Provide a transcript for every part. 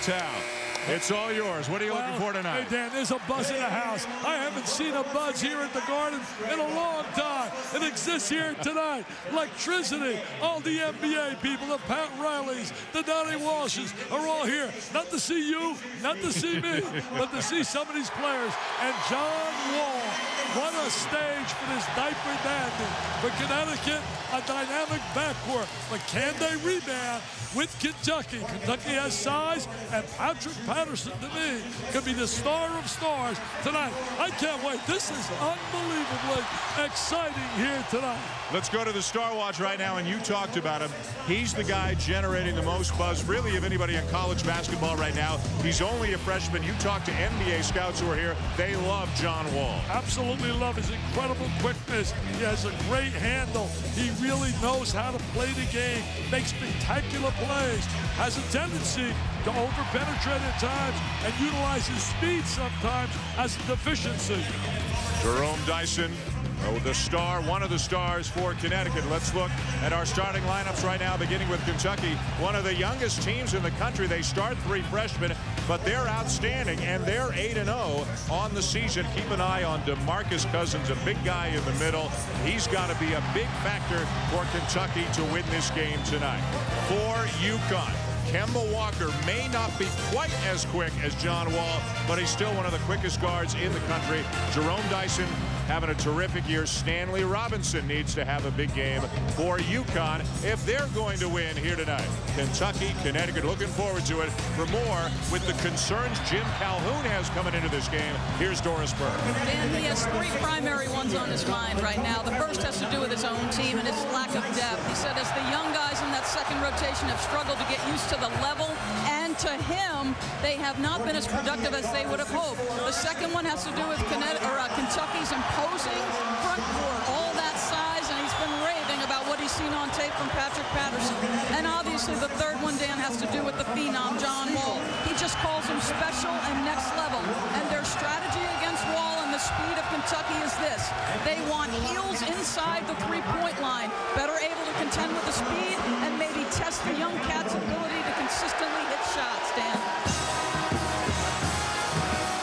town. It's all yours. What are you looking for tonight? Hey, Dan, there's a buzz in the house. I haven't seen a buzz here at the Garden in a long time. It exists here tonight. Electricity. All the NBA people, the Pat Rileys, the Donnie Walshes are all here. Not to see you, not to see me, but to see some of these players. And John Wall, what a stage for this diaper dandy. For Connecticut, a dynamic backcourt. But can they rebound with Kentucky? Kentucky has size, and Patrick Patterson, to me, could be the star of stars tonight. I can't wait. This is unbelievably exciting here tonight. Let's go to the Star Watch right now, and you talked about him. He's the guy generating the most buzz, really, of anybody in college basketball right now. He's only a freshman. You talk to NBA scouts who are here. They love John Wall. Absolutely love his incredible quickness. He has a great handle. He really knows how to play the game, makes spectacular plays, has a tendency to over-penetrate at times and utilize his speed sometimes as a deficiency. Jerome Dyson, the star, one of the stars for Connecticut. Let's look at our starting lineups right now, beginning with Kentucky, one of the youngest teams in the country. They start 3 freshmen, but they're outstanding, and they're 8-0 on the season. Keep an eye on DeMarcus Cousins, a big guy in the middle. He's got to be a big factor for Kentucky to win this game tonight. For UConn, Kemba Walker may not be quite as quick as John Wall, but he's still one of the quickest guards in the country. Jerome Dyson having a terrific year. Stanley Robinson needs to have a big game for UConn if they're going to win here tonight. Kentucky, Connecticut, looking forward to it. For more, with the concerns Jim Calhoun has coming into this game, here's Doris Burke. Dan, he has 3 primary ones on his mind right now. The first has to do with his own team and its lack of depth. He said as the young guys in that second rotation have struggled to get used to the level, and to him, they have not been as productive as they would have hoped. The second one has to do with Kentucky's imposing front court, all that size, and he's been raving about what he's seen on tape from Patrick Patterson. And obviously the third one, Dan, has to do with the phenom, John Wall. He just calls him special and next level. And their strategy against Wall and the speed of Kentucky is this. They want heels inside the three-point line, better able to contend with the speed and maybe test the young cat's ability to consistently hit shots, Dan.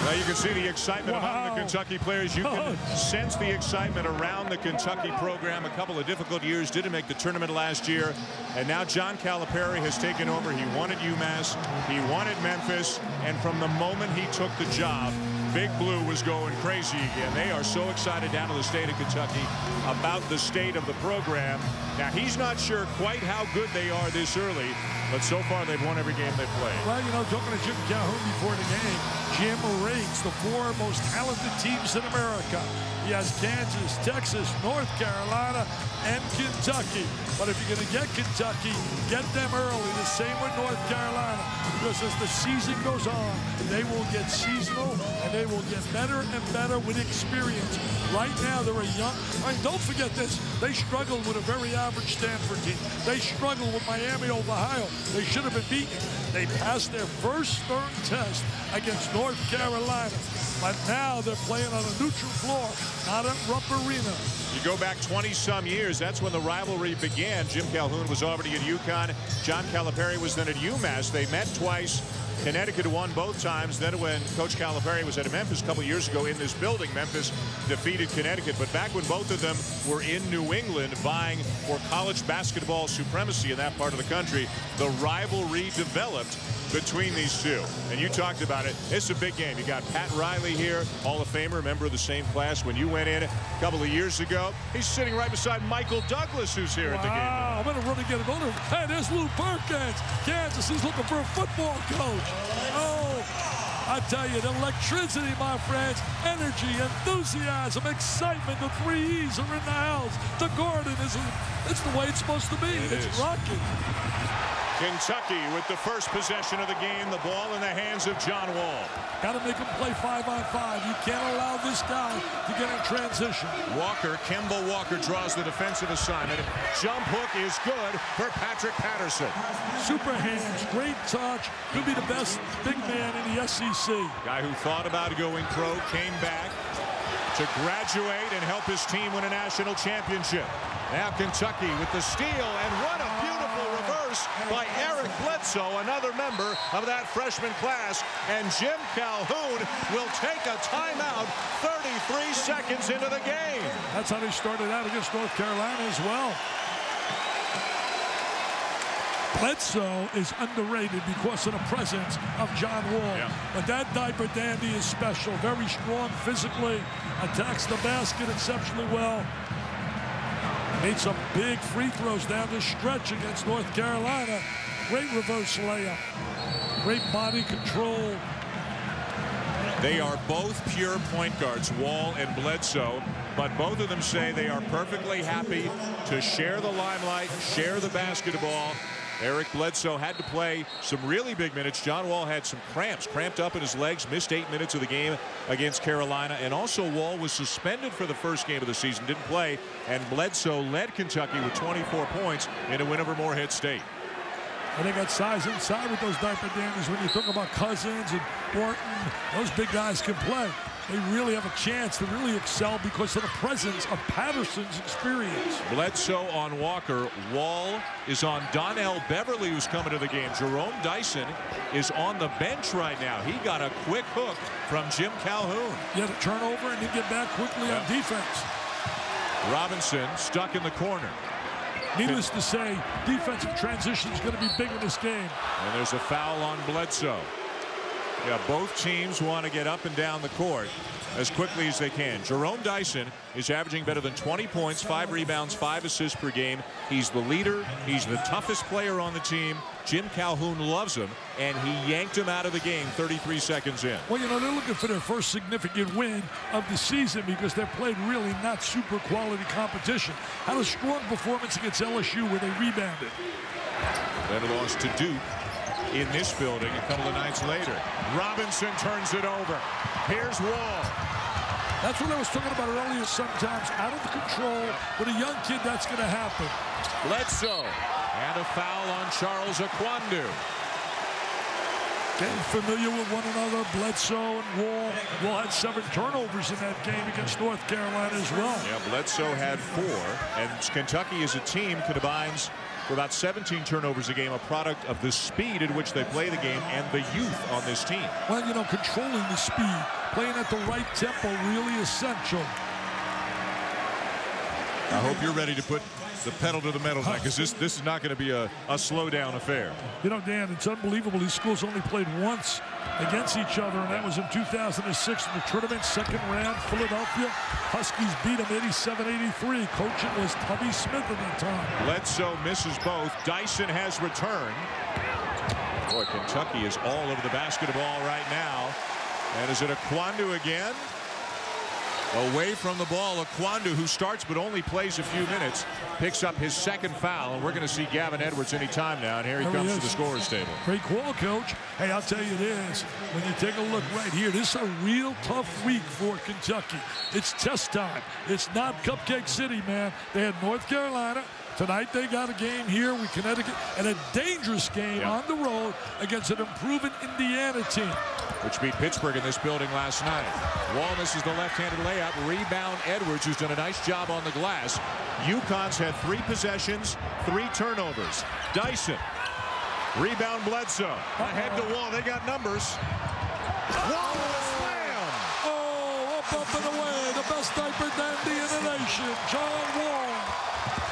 Now you can see the excitement among the Kentucky players. You can sense the excitement around the Kentucky program. A couple of difficult years, didn't make the tournament last year. And now John Calipari has taken over. He wanted UMass, he wanted Memphis, and from the moment he took the job, Big Blue was going crazy again. They are so excited down in the state of Kentucky about the state of the program. Now, he's not sure quite how good they are this early, but so far they've won every game they've played. Well, you know, talking to Jim Calhoun before the game, Jim rates the 4 most talented teams in America. He has Kansas, Texas, North Carolina, and Kentucky. But if you're going to get Kentucky, get them early. The same with North Carolina. Because as the season goes on, they will get seasonal, and they will get better and better with experience. Right now, they're a young... I mean, don't forget this. They struggled with a very average Stanford team. They struggled with Miami of Ohio. They should have been beaten. They passed their first stern test against North Carolina. But now they're playing on a neutral floor, not at Rupp Arena. You go back 20-some years, that's when the rivalry began. Jim Calhoun was already at UConn. John Calipari was then at UMass. They met twice. Connecticut won both times. Then when Coach Calipari was at Memphis a couple years ago in this building, Memphis defeated Connecticut. But back when both of them were in New England vying for college basketball supremacy in that part of the country, the rivalry developed between these two. And you talked about it. It's a big game. You got Pat Riley here, Hall of Famer, member of the same class when you went in a couple of years ago. He's sitting right beside Michael Douglas, who's here at the game. I'm going to really get it on him. Hey, there's Lou Perkins. Kansas, he's looking for a football coach. Oh, I tell you, the electricity, my friends, energy, enthusiasm, excitement, the 3 E's are in the house. The Garden it's the way it's supposed to be. It's rocking. Kentucky with the first possession of the game, the ball in the hands of John Wall. Got to make him play 5-on-5. You can't allow this guy to get in transition. Kemba Walker draws the defensive assignment. Jump hook is good for Patrick Patterson. Super hands, great touch. Could be the best big man in the SEC. Guy who thought about going pro, came back to graduate and help his team win a national championship. Now Kentucky with the steal, and what a beautiful reverse face by Eric Bledsoe, another member of that freshman class. And Jim Calhoun will take a timeout 33 seconds into the game. That's how they started out against North Carolina as well. Bledsoe is underrated because of the presence of John Wall. Yeah. But that diaper dandy is special. Very strong physically. Attacks the basket exceptionally well. Made some big free throws down the stretch against North Carolina. Great reverse layup. Great body control. They are both pure point guards, Wall and Bledsoe, but both of them say they are perfectly happy to share the limelight, share the basketball. Eric Bledsoe had to play some really big minutes. John Wall had some cramped up in his legs, missed 8 minutes of the game against Carolina. And also Wall was suspended for the first game of the season, didn't play. And Bledsoe led Kentucky with 24 points in a win over Morehead State. And they got size inside with those diaper dandies. When you talk about Cousins and Orton, those big guys can play. They really have a chance to really excel because of the presence of Patterson's experience. Bledsoe on Walker. Wall is on Donnell Beverly, who's coming to the game. Jerome Dyson is on the bench right now. He got a quick hook from Jim Calhoun. Yeah, the turnover and then get back quickly on defense. Robinson stuck in the corner. Needless to say, defensive transition is going to be big in this game. And there's a foul on Bledsoe. Yeah, both teams want to get up and down the court as quickly as they can. Jerome Dyson is averaging better than 20 points, 5 rebounds, 5 assists per game. He's the leader. He's the toughest player on the team. Jim Calhoun loves him, and he yanked him out of the game 33 seconds in. Well, you know, they're looking for their first significant win of the season because they've played really not super quality competition. Had a strong performance against LSU where they rebounded. Then lost to Duke in this building a couple of nights later. Robinson turns it over. Here's Wall. That's what I was talking about earlier. Sometimes out of control. With a young kid, that's going to happen. Bledsoe. And a foul on Charles Akwandu. Getting familiar with one another. Bledsoe and Wall. Wall had 7 turnovers in that game against North Carolina as well. Yeah, Bledsoe had 4. And Kentucky as a team combines for about 17 turnovers a game, a product of the speed at which they play the game and the youth on this team. Well, you know, controlling the speed, playing at the right tempo, really essential. I hope you're ready to put the pedal to the metal tonight, because this is not going to be a slow-down affair. You know, Dan, it's unbelievable. These schools only played once against each other, and that was in 2006 in the tournament, second round. Philadelphia Huskies beat them 87-83. Coaching was Tubby Smith at that time. Bledsoe misses both. Dyson has returned. Boy, Kentucky is all over the basketball right now. And is it Akwandu again? Away from the ball, Akwandu, who starts but only plays a few minutes, picks up his second foul, and we're going to see Gavin Edwards any time now. And here he comes to the scorer's table. Great call, Coach. Hey, I'll tell you this. When you take a look right here, this is a real tough week for Kentucky. It's test time. It's not Cupcake City, man. They had North Carolina. Tonight they got a game here with Connecticut and a dangerous game on the road against an improving Indiana team, which beat Pittsburgh in this building last night. Wall misses the left-handed layup. Rebound Edwards, who's done a nice job on the glass. UConn's had 3 possessions, 3 turnovers. Dyson. Rebound Bledsoe. Ahead to Wall. They got numbers. Wall with a slam. Oh, up and away. The best diaper dandy in the nation, John Wall.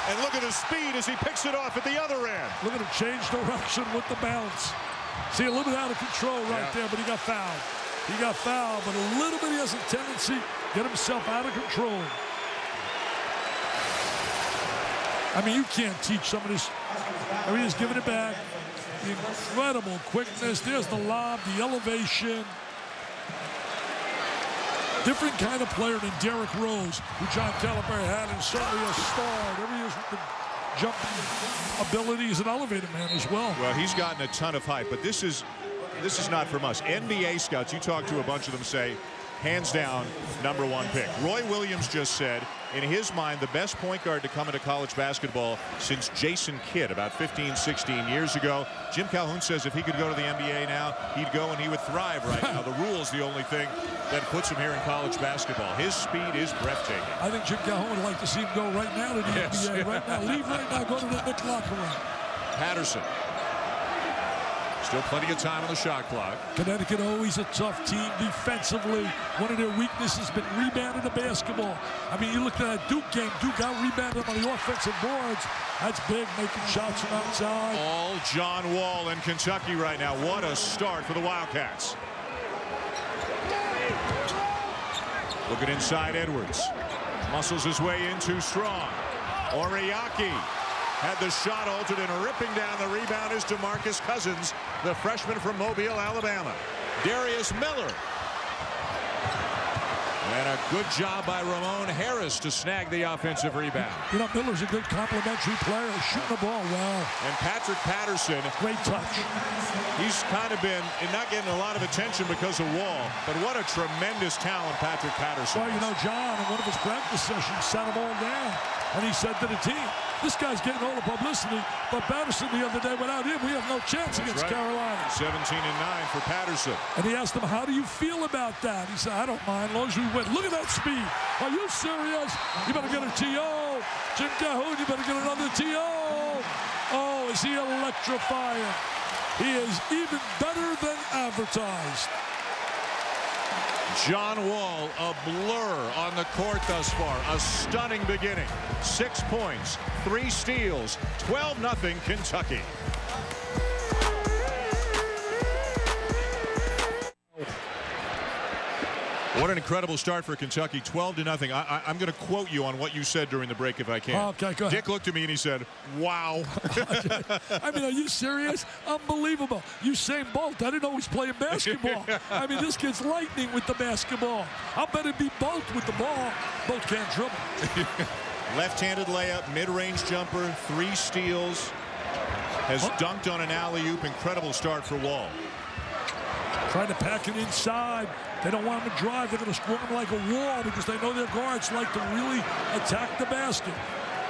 And look at his speed as he picks it off at the other end. Look at him change direction with the bounce. See, a little bit out of control right there, but he got fouled. He got fouled, but a little bit he has a tendency to get himself out of control. I mean, you can't teach some of this. I mean, he's giving it back. The incredible quickness. There's the lob, the elevation. Different kind of player than Derrick Rose, who John Calipari had, and certainly a star. Whatever he is with the jump ability, is an elevator man as well. Well, he's gotten a ton of hype, but this is not from us. NBA scouts, you talk to a bunch of them, say, hands down, #1 pick. Roy Williams just said, in his mind, the best point guard to come into college basketball since Jason Kidd about 15, 16 years ago. Jim Calhoun says if he could go to the NBA now, he'd go and he would thrive right now. The rule's the only thing that puts him here in college basketball. His speed is breathtaking. I think Jim Calhoun would like to see him go right now to the NBA. Right now, leave right now, go to the Knicks locker room. Patterson Still plenty of time on the shot clock. Connecticut always a tough team defensively. One of their weaknesses has been rebounding the basketball. I mean, you look at that Duke game. Duke out-rebounded on the offensive boards. That's big, making shots from outside. All John Wall in Kentucky right now. What a start for the Wildcats. Looking inside Edwards. Muscles his way in too strong. Oriaki had the shot altered, and ripping down the rebound is DeMarcus Cousins, the freshman from Mobile, Alabama. Darius Miller. And a good job by Ramon Harris to snag the offensive rebound. You know, Miller's a good complimentary player, shooting the ball well. And Patrick Patterson. Great touch. He's kind of been not getting a lot of attention because of Wall, but what a tremendous talent Patrick Patterson. Well, you know, John, in one of his practice sessions, sat them all down, and he said to the team, this guy's getting all the publicity, but Patterson the other day, without him, we have no chance against Carolina. 17-9 for Patterson. And he asked him, how do you feel about that? He said, I don't mind, as long as we win. Look at that speed. Are you serious? You better get a TO. Jim Calhoun, you better get another TO. Oh, is he electrifying? He is even better than advertised. John Wall, a blur on the court thus far. A stunning beginning. 6 points, 3 steals, 12-0 Kentucky. What an incredible start for Kentucky, 12-0. I'm going to quote you on what you said during the break if I can. Okay, go ahead. Dick looked at me and he said, wow. I mean, are you serious? Unbelievable. Usain Bolt, I didn't know he was playing basketball. I mean, this kid's lightning with the basketball. I'll bet it'd be Bolt with the ball. Bolt can't dribble. Left-handed layup, mid-range jumper, 3 steals. Has dunked on an alley-oop. Incredible start for Wall. Trying to pack it inside. They don't want him to drive. They're going to swarm him like a wall because they know their guards like to really attack the basket.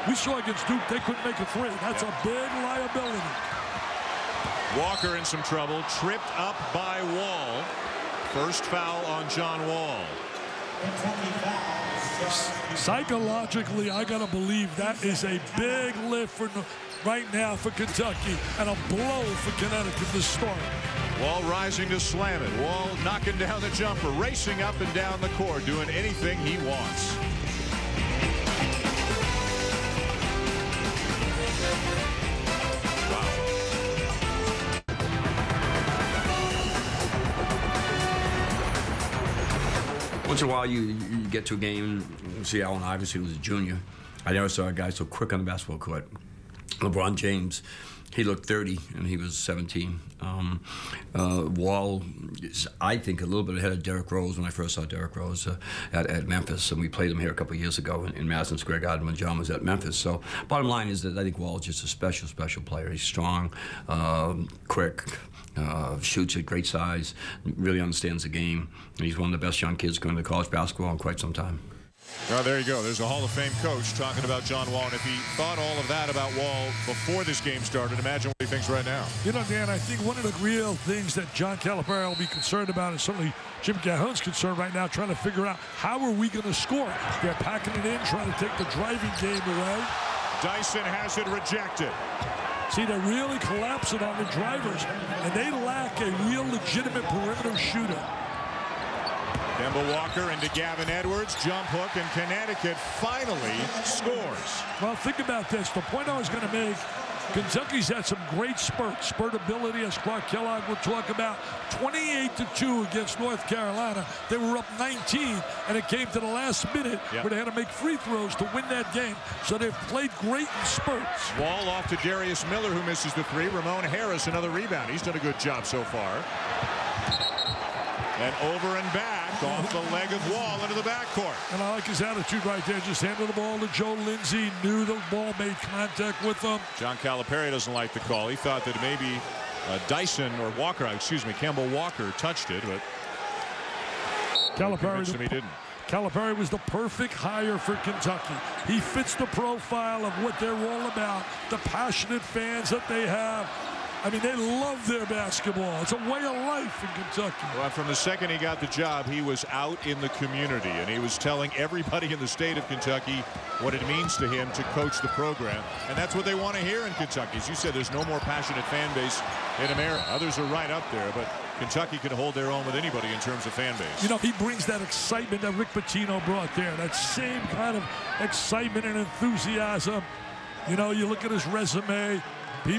We saw against Duke, they couldn't make a 3. That's a big liability. Walker in some trouble, tripped up by Wall. First foul on John Wall. Psychologically, I got to believe that is a big lift for right now for Kentucky and a blow for Connecticut to start. Wall rising to slam it. Wall knocking down the jumper, racing up and down the court, doing anything he wants. Once in a while, you get to a game, you see Allen Iverson, who was a junior. I never saw a guy so quick on the basketball court. LeBron James, he looked 30, and he was 17. Wall is, I think, a little bit ahead of Derrick Rose when I first saw Derrick Rose at Memphis, and we played him here a couple of years ago in Madison Square Garden when John was at Memphis. So bottom line is that I think Wall is just a special, special player. He's strong, quick, shoots at great size, really understands the game. He's one of the best young kids going to college basketball in quite some time. Well, there you go. There's a Hall of Fame coach talking about John Wall. And if he thought all of that about Wall before this game started, imagine what he thinks right now. You know, Dan, I think one of the real things that John Calipari will be concerned about, and certainly Jim Calhoun's concerned right now, trying to figure out how are we going to score. They're packing it in, trying to take the driving game away. Dyson has it rejected. See, they're really collapsing on the drivers, and they lack a real legitimate perimeter shooter. Kemba Walker into Gavin Edwards, jump hook, and Connecticut finally scores. Well, think about this. The point I was going to make, Kentucky's had some great spurtability, as Clark Kellogg will talk about. 28-2 against North Carolina. They were up 19, and it came to the last minute where they had to make free throws to win that game. So they've played great in spurts. Wall off to Darius Miller, who misses the 3. Ramon Harris, another rebound. He's done a good job so far. And over and back off the leg of Wall into the backcourt. And I like his attitude right there. Just handed the ball to Joe Lindsey. Knew the ball made contact with him. John Calipari doesn't like the call. He thought that maybe Dyson or Walker, excuse me, Kemba Walker touched it, but Calipari he didn't. Calipari was the perfect hire for Kentucky. He fits the profile of what they're all about, the passionate fans that they have. I mean, they love their basketball. It's a way of life in Kentucky. Well, from the second he got the job, he was out in the community, and he was telling everybody in the state of Kentucky what it means to him to coach the program. And that's what they want to hear in Kentucky. As you said, there's no more passionate fan base in America. Others are right up there, but Kentucky can hold their own with anybody in terms of fan base. You know, he brings that excitement that Rick Pitino brought there, that same kind of excitement and enthusiasm. You know, you look at his resume.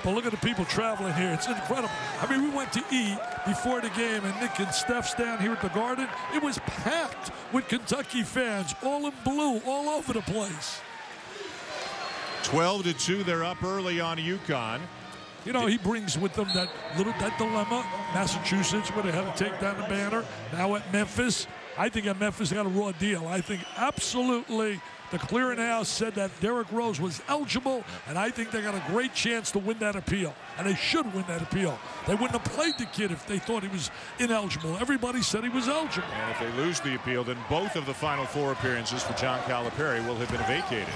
Look at the people traveling here. It's incredible. I mean, we went to eat before the game, and Nick and Steph's down here at the Garden. It was packed with Kentucky fans, all in blue, all over the place. 12-2, they're up early on UConn. You know, he brings with him that dilemma. Massachusetts, where they had to take down the banner. Now at Memphis. I think at Memphis they got a raw deal. I think absolutely the clearinghouse said that Derrick Rose was eligible, and I think they got a great chance to win that appeal. And they should win that appeal. They wouldn't have played the kid if they thought he was ineligible. Everybody said he was eligible. And if they lose the appeal, then both of the Final Four appearances for John Calipari will have been vacated.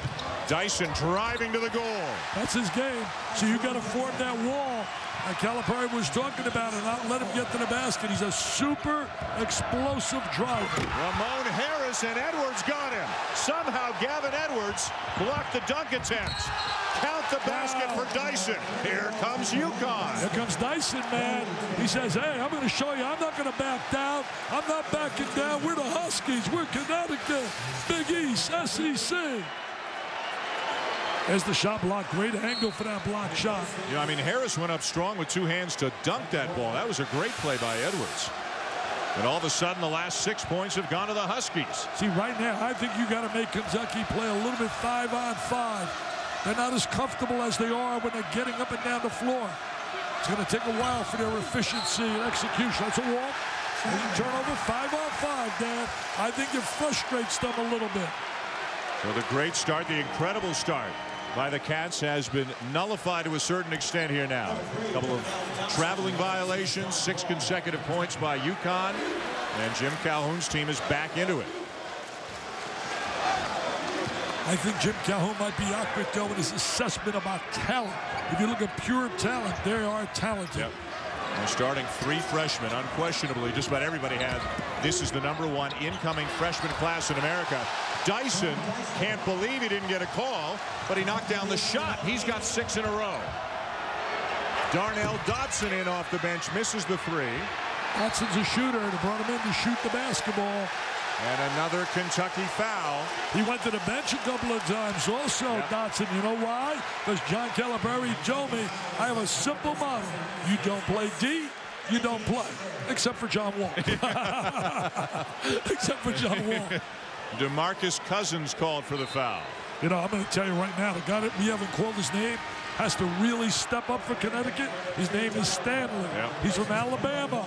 Dyson driving to the goal. That's his game. So you got to form that wall. And Calipari was talking about it, not let him get to the basket. He's a super explosive driver. Ramon Harris and Edwards got him. Somehow Gavin Edwards blocked the dunk attempt. Count the basket for Dyson. Here comes UConn. Here comes Dyson, man. He says, hey, I'm going to show you. I'm not going to back down. I'm not backing down. We're the Huskies. We're Connecticut. Big East, SEC. There's the shot block. Great angle for that block shot. Yeah, I mean, Harris went up strong with two hands to dunk that ball. That was a great play by Edwards. And all of a sudden, the last 6 points have gone to the Huskies. See, right now, I think you got to make Kentucky play a little bit 5-on-5. They're not as comfortable as they are when they're getting up and down the floor. It's going to take a while for their efficiency and execution. That's a walk. Turnover 5-on-5, Dan. I think it frustrates them a little bit. So the great start, the incredible start by the Cats has been nullified to a certain extent here now. A couple of traveling violations, 6 consecutive points by UConn, and Jim Calhoun's team is back into it. I think Jim Calhoun might be accurate, though, in his assessment about talent. If you look at pure talent, they are talented. Yep. They're starting 3 freshmen. Unquestionably, just about everybody has. This is the #1 incoming freshman class in America. Dyson can't believe he didn't get a call, but he knocked down the shot. He's got 6 in a row. Darnell Dodson in off the bench, misses the 3. Dodson's a shooter. They brought him in to shoot the basketball. And another Kentucky foul. He went to the bench a couple of times also, yep. Dodson. You know why? Because John Calipari told me, I have a simple model. You don't play D, you don't play. Except for John Wall. Except for John Wall. DeMarcus Cousins called for the foul. You know, I'm going to tell you right now, the guy that we haven't called his name has to really step up for Connecticut. His name is Stanley. Yep. He's from Alabama.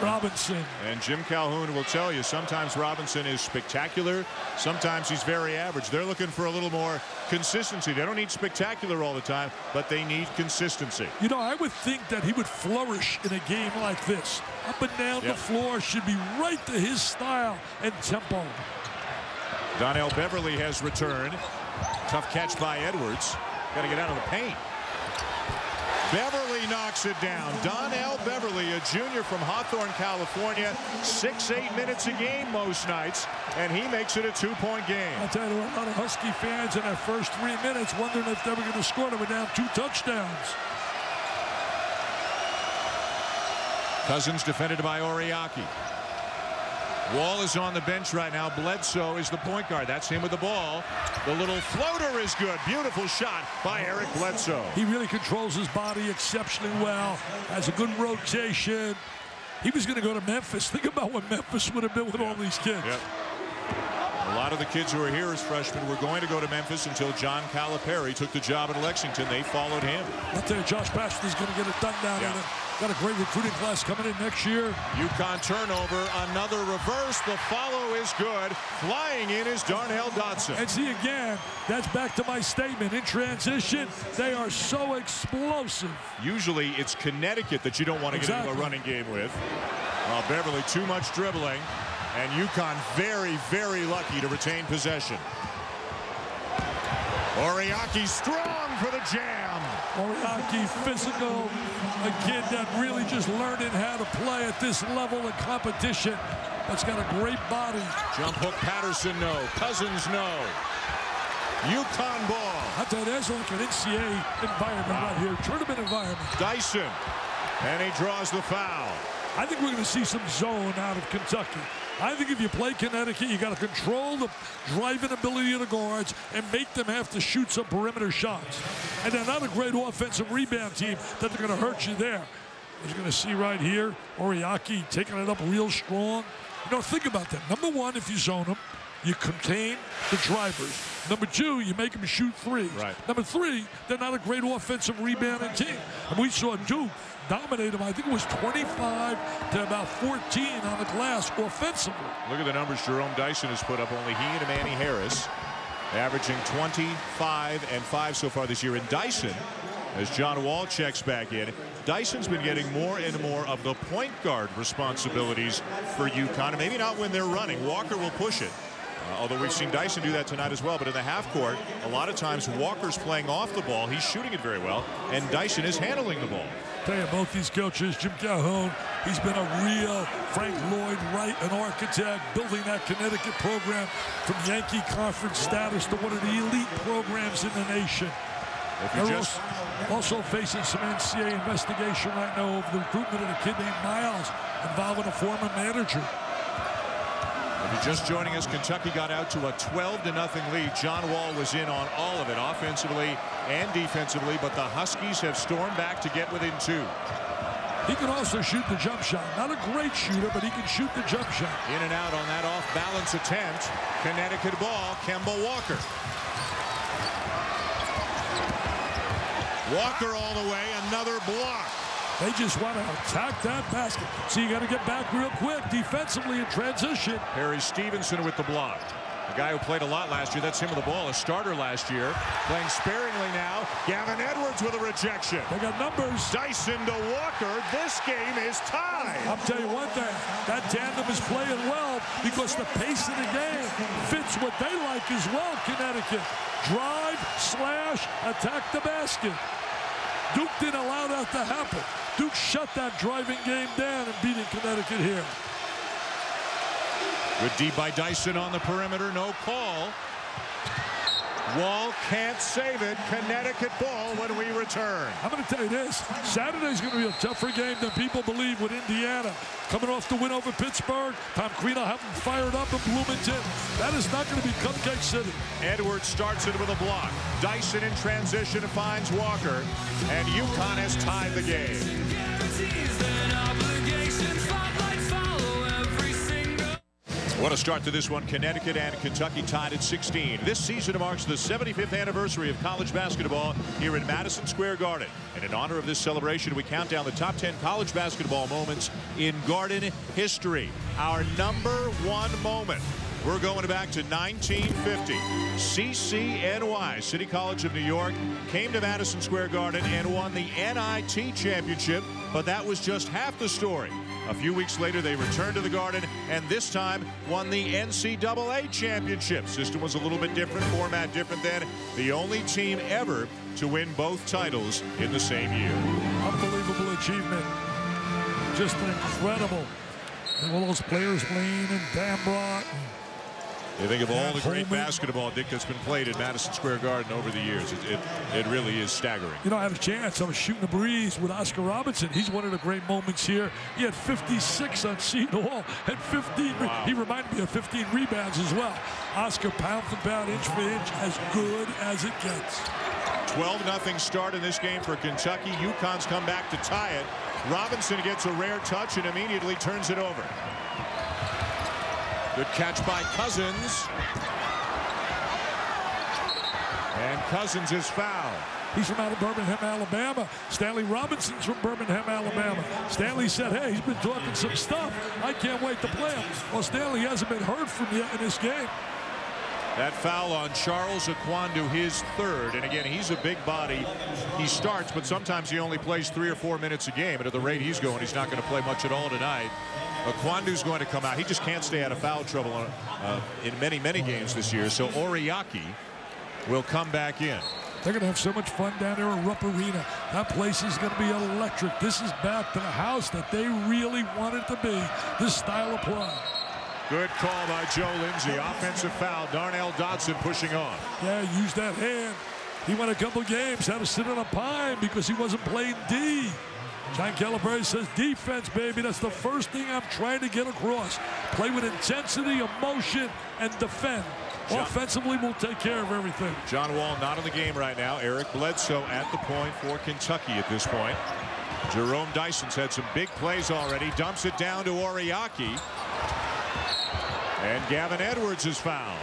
Robinson. And Jim Calhoun will tell you sometimes Robinson is spectacular, sometimes he's very average. They're looking for a little more consistency. They don't need spectacular all the time, but they need consistency. You know, I would think that he would flourish in a game like this. Up and down the floor should be right to his style and tempo. Donnell Beverly has returned. Tough catch by Edwards. Got to get out of the paint. Beverly knocks it down. Donnell Beverly, a junior from Hawthorne, California, 6-8 minutes a game most nights, and he makes it a 2-point game. I'll tell you, there were a lot of Husky fans in that first 3 minutes wondering if they were going to score. They were down 2 touchdowns. Cousins defended by Oriaki. Wall is on the bench right now. Bledsoe is the point guard. That's him with the ball. The little floater is good. Beautiful shot by Eric Bledsoe. He really controls his body exceptionally well. Has a good rotation. He was going to go to Memphis. Think about what Memphis would have been with all these kids. Yep. A lot of the kids who are here as freshmen were going to go to Memphis until John Calipari took the job at Lexington. They followed him. I'll tell you, Josh Pastner's going to get it done down there. Got a great recruiting class coming in next year. UConn turnover, another reverse. The follow is good. Flying in is Darnell Dodson. And see again, that's back to my statement. In transition, they are so explosive. Usually it's Connecticut that you don't want to get into a running game with. Beverly, too much dribbling. And UConn very, very lucky to retain possession. Oriaki strong for the jam. Oriaki, physical, a kid that really just learning how to play at this level of competition. That's got a great body. Jump hook, Patterson, no. Cousins, no. UConn ball. I tell you, there's like an NCAA environment right here, tournament environment. Dyson, and he draws the foul. I think we're going to see some zone out of Kentucky. I think if you play Connecticut, you got to control the driving ability of the guards and make them have to shoot some perimeter shots. And they're not a great offensive rebound team that they're going to hurt you there. You're going to see right here, Oriaki taking it up real strong. You know, think about that. Number one, if you zone them, you contain the drivers. Number two, you make them shoot threes. Right. Number three, they're not a great offensive rebounding team. And we saw Duke dominate them. I think it was 25 to about 14 on the glass offensively. Look at the numbers Jerome Dyson has put up. Only he and Manny Harris averaging 25 and 5 so far this year. And Dyson, as John Wall checks back in, Dyson's been getting more and more of the point guard responsibilities for UConn. Maybe not when they're running. Walker will push it. Although we've seen Dyson do that tonight as well. But in the half court, a lot of times Walker's playing off the ball. He's shooting it very well. And Dyson is handling the ball. Tell you, both these coaches, Jim Calhoun, he's been a real Frank Lloyd Wright, an architect, building that Connecticut program from Yankee Conference status to one of the elite programs in the nation. They're also facing some NCAA investigation right now over the recruitment of a kid named Miles involving a former manager. If you're just joining us, Kentucky got out to a 12-0 lead. John Wall was in on all of it, offensively and defensively, but the Huskies have stormed back to get within 2. He can also shoot the jump shot. Not a great shooter, but he can shoot the jump shot. In and out on that off-balance attempt. Connecticut ball, Kemba Walker. Walker all the way, another block. They just want to attack that basket. So you got to get back real quick defensively in transition. Harry Stevenson with the block. A guy who played a lot last year. That's him with the ball. A starter last year. Playing sparingly now. Gavin Edwards with a rejection. They got numbers. Dyson to Walker. This game is tied. I'll tell you one thing. That tandem is playing well because the pace of the game fits what they like as well, Connecticut. Drive, slash, attack the basket. Duke didn't allow that to happen. Duke shut that driving game down and beating Connecticut here. Good D by Dyson on the perimeter. No call. Wall can't save it. Connecticut ball when we return. I'm going to tell you this. Saturday's going to be a tougher game than people believe with Indiana. Coming off the win over Pittsburgh. Tom Crean will have them fired up in Bloomington. That is not going to be Cupcake City. Edwards starts it with a block. Dyson in transition finds Walker. And UConn has tied the game. What a start to this one. Connecticut and Kentucky tied at 16. This season marks the 75th anniversary of college basketball here in Madison Square Garden. And in honor of this celebration, we count down the top 10 college basketball moments in Garden history. Our #1 moment. We're going back to 1950. CCNY, City College of New York, came to Madison Square Garden and won the NIT championship, but that was just half the story. A few weeks later, they returned to the Garden and this time won the NCAA championship. System was a little bit different, format different then. The only team ever to win both titles in the same year. Unbelievable achievement. Just incredible. And all those players, Lane and Dambrot. You think of all the great basketball, Dick, that's been played at Madison Square Garden over the years. It really is staggering. You know, I had a chance. I was shooting a breeze with Oscar Robertson. He's one of the great moments here. He had 56 on Seton Hall and 15. Wow. He reminded me of 15 rebounds as well. Oscar, pound for pound, inch for inch, as good as it gets. 12-0 start in this game for Kentucky. UConn's come back to tie it. Robinson gets a rare touch and immediately turns it over. Good catch by Cousins. And Cousins is fouled. He's from out of Birmingham, Alabama. Stanley Robinson's from Birmingham, Alabama. Stanley said, hey, he's been talking some stuff. I can't wait to play him. Well, Stanley hasn't been heard from yet in this game. That foul on Charles Akwandu, his third. And again, he's a big body. He starts, but sometimes he only plays 3 or 4 minutes a game. And at the rate he's going, he's not going to play much at all tonight. Akwandu's going to come out. He just can't stay out of foul trouble in many games this year. So Oriaki will come back in. They're going to have so much fun down there at Rupp Arena. That place is going to be electric. This is back to the house that they really wanted to be, this style of play. Good call by Joe Lindsay. Offensive foul. Darnell Dodson pushing on. Yeah, use that hand. He won a couple games, had to sit on a pine because he wasn't playing D. John Calipari says, defense, baby. That's the first thing I'm trying to get across. Play with intensity, emotion, and defend. Offensively, we'll take care of everything. John Wall not in the game right now. Eric Bledsoe at the point for Kentucky at this point. Jerome Dyson's had some big plays already. Dumps it down to Oriaki. And Gavin Edwards is fouled.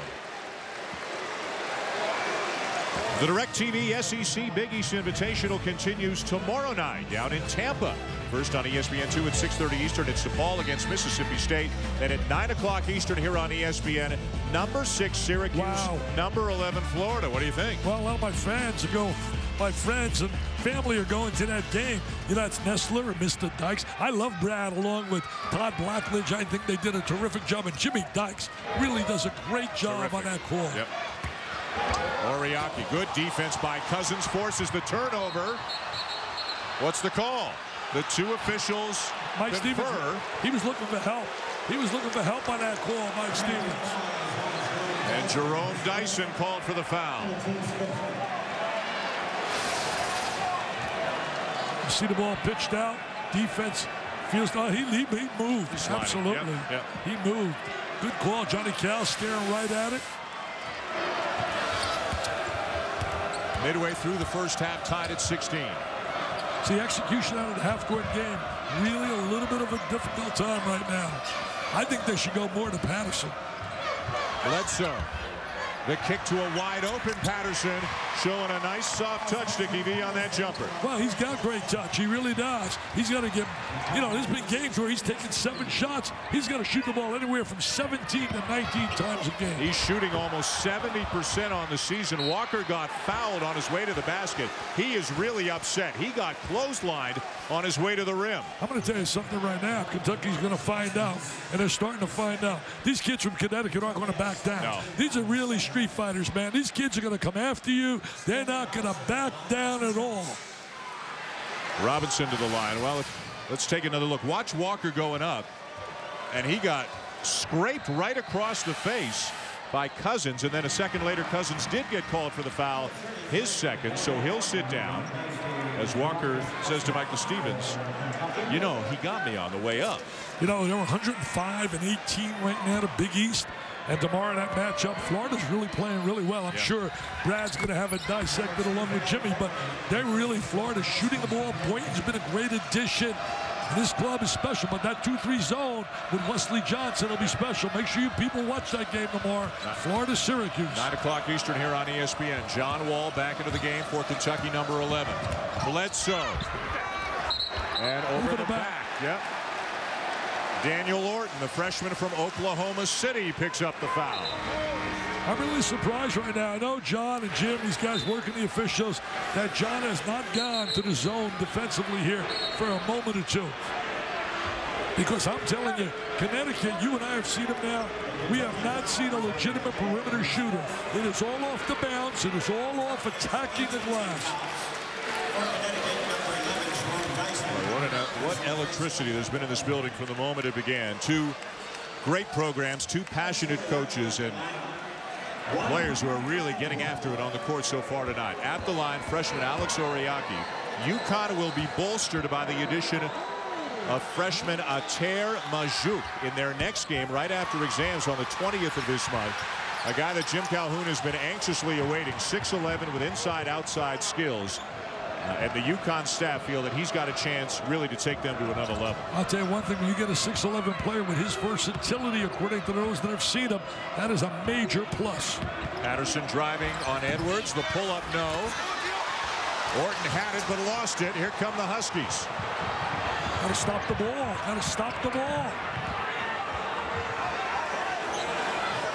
The DirecTV SEC Big East Invitational continues tomorrow night down in Tampa. First on ESPN2 at 6:30 Eastern. It's DePaul against Mississippi State. Then at 9 o'clock Eastern here on ESPN, number 6 Syracuse, number 11 Florida. What do you think? Well, a lot of my friends and family are going to that game. You know, it's Nestler and Mr. Dykes. I love Brad along with Todd Blackledge. I think they did a terrific job. And Jimmy Dykes really does a great job on that call. Yep. Oriaki, good defense by Cousins, forces the turnover. What's the call? The two officials Mike confer. Stevens, he was looking for help. He was looking for help on that call, Mike Stevens. And Jerome Dyson called for the foul. You see the ball pitched out. Defense feels, he moved. Absolutely. Yep. He moved. Good call. Johnny Cal staring right at it. Midway through the first half, tied at 16. See, execution out of the half-court game, really a little bit of a difficult time right now. I think they should go more to Patterson. Bledsoe. The kick to a wide-open Patterson, showing a nice soft touch, Dickie V, on that jumper. Well, he's got great touch. He really does. He's got to get, you know, there's been games where he's taken 7 shots. He's got to shoot the ball anywhere from 17 to 19 times a game. He's shooting almost 70% on the season. Walker got fouled on his way to the basket. He is really upset. He got clotheslined on his way to the rim. I'm going to tell you something right now. Kentucky's going to find out, and they're starting to find out. These kids from Connecticut aren't going to back down. No. These are really street fighters, man. These kids are going to come after you. They're not going to back down at all. Robinson to the line. Well, let's take another look. Watch Walker going up, and he got scraped right across the face by Cousins, and then a second later Cousins did get called for the foul, his second, so he'll sit down as Walker says to Michael Stevens, you know, he got me on the way up. You know, they're 105 and 18 right now to Big East. And tomorrow that matchup, Florida's really playing really well. I'm sure Brad's going to have it dissected along with Jimmy, but they're really, Florida shooting the ball. Boynton's been a great addition. This club is special, but that 2-3 zone with Wesley Johnson will be special. Make sure you people watch that game tomorrow. Florida-Syracuse. 9 o'clock Eastern here on ESPN. John Wall back into the game for Kentucky, number 11. Bledsoe. And over the back. Yep. Daniel Orton, the freshman from Oklahoma City, picks up the foul. I'm really surprised right now. I know John and Jim, these guys working the officials, that John has not gone to the zone defensively here for a moment or two. Because I'm telling you, Connecticut, you and I have seen them now. We have not seen a legitimate perimeter shooter. It is all off the bounce. It is all off attacking the glass. What electricity there's been in this building from the moment it began. Two great programs, two passionate coaches, and players who are really getting after it on the court so far tonight. At the line, freshman Alex Oriaki. UConn will be bolstered by the addition of freshman Ater Majuk in their next game right after exams on the 20th of this month. A guy that Jim Calhoun has been anxiously awaiting, 6'11" with inside-outside skills. And the UConn staff feel that he's got a chance really to take them to another level. I'll tell you one thing, when you get a 6'11" player with his versatility, according to those that have seen him, that is a major plus. Patterson driving on Edwards. The pull-up, no. Orton had it but lost it. Here come the Huskies. Got to stop the ball. Got to stop the ball.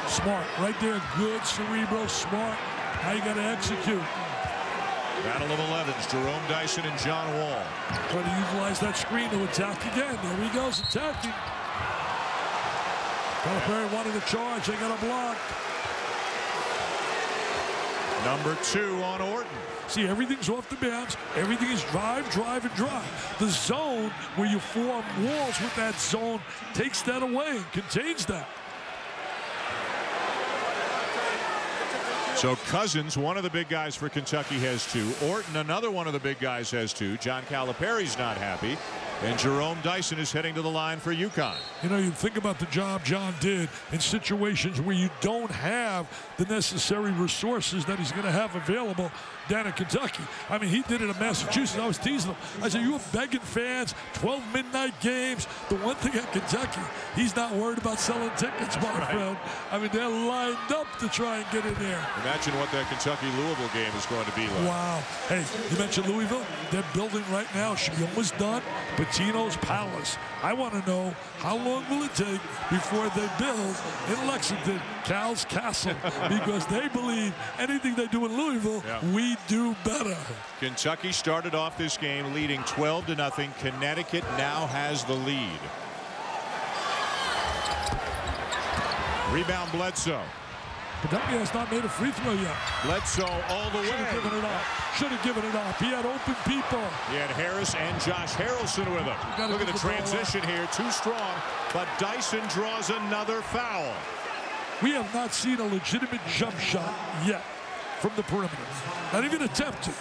Smart. Right there. Good, cerebral, smart. Now you got to execute. Battle of 11s, Jerome Dyson and John Wall. Trying to utilize that screen to attack again. There he goes, attacking. Calipari wanted to charge. They got a block. Number 2 on Orton. See, everything's off the bounce. Everything is drive, drive, and drive. The zone, where you form walls with that zone, takes that away and contains that. So Cousins, one of the big guys for Kentucky, has 2. Orton, another one of the big guys, has 2. John Calipari's not happy. And Jerome Dyson is heading to the line for UConn. You know, you think about the job John did in situations where you don't have the necessary resources that he's going to have available down in Kentucky. I mean, he did it in Massachusetts. I was teasing him. I said, you were begging fans, 12 midnight games. The one thing at Kentucky, he's not worried about selling tickets, my friend. I mean, they're lined up to try and get in there. Imagine what that Kentucky-Louisville game is going to be like. Wow. Hey, you mentioned Louisville. They're building right now. Should be almost done. Patino's Palace. I want to know, how long will it take before they build in Lexington Cal's Castle? Because they believe anything they do in Louisville, we do better. Kentucky started off this game leading 12-0. Connecticut now has the lead. Rebound Bledsoe. Kentucky has not made a free throw yet. Bledsoe all the way. Should have given it up. Should have given it up. He had open people. He had Harris and Josh Harrelson with him. Look at the transition here. Too strong. But Dyson draws another foul. We have not seen a legitimate jump shot yet from the perimeter. Not even attempted.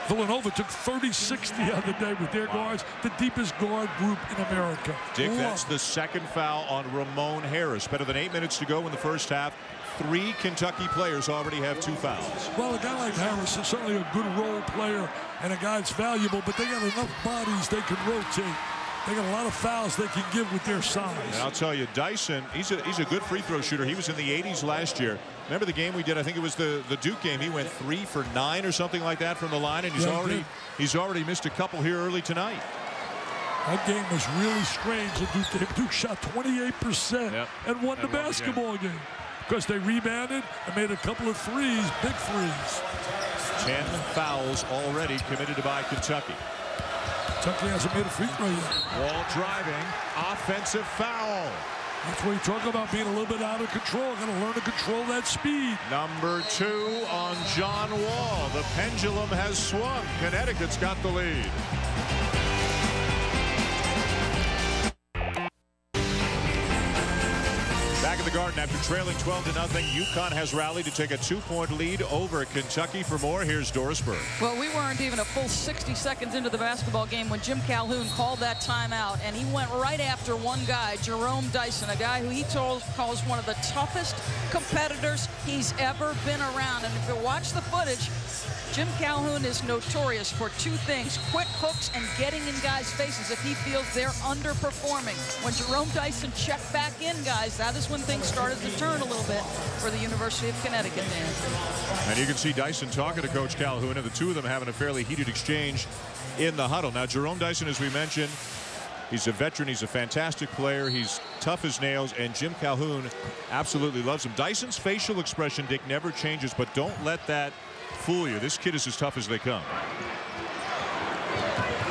Villanova took 36 the other day with their guards, the deepest guard group in America. Dick, that's the second foul on Ramon Harris. Better than 8 minutes to go in the first half. 3 Kentucky players already have 2 fouls. Well, a guy like Harris is certainly a good role player and a guy that's valuable, but they got enough bodies they can rotate. They got a lot of fouls they can give with their size. And I'll tell you, Dyson, he's a good free throw shooter. He was in the 80s last year. Remember the game we did? I think it was the Duke game. He went 3 for 9 or something like that from the line, and he's already missed a couple here early tonight. That game was really strange. The Duke shot 28% and won the basketball game because they rebounded and made a couple of threes, big threes. 10 fouls already committed by Kentucky. Kentucky hasn't made a free throw yet. Wall driving, offensive foul. That's where you talk about being a little bit out of control. Got to learn to control that speed. Number 2 on John Wall. The pendulum has swung. Connecticut's got the lead. Back at the Garden after trailing 12-0, UConn has rallied to take a 2-point lead over Kentucky. For more, here's Doris Burke. Well, we weren't even a full 60 seconds into the basketball game when Jim Calhoun called that timeout, and he went right after one guy, Jerome Dyson, a guy who he calls one of the toughest competitors he's ever been around. And if you watch the footage, Jim Calhoun is notorious for 2 things: quick hooks and getting in guys' faces if he feels they're underperforming. When Jerome Dyson checked back in, guys, that is when things started to turn a little bit for the University of Connecticut, Dan. And you can see Dyson talking to Coach Calhoun, and the 2 of them having a fairly heated exchange in the huddle. Now, Jerome Dyson, as we mentioned, he's a veteran. He's a fantastic player. He's tough as nails, and Jim Calhoun absolutely loves him. Dyson's facial expression, Dick, never changes, but don't let that fool you. This kid is as tough as they come.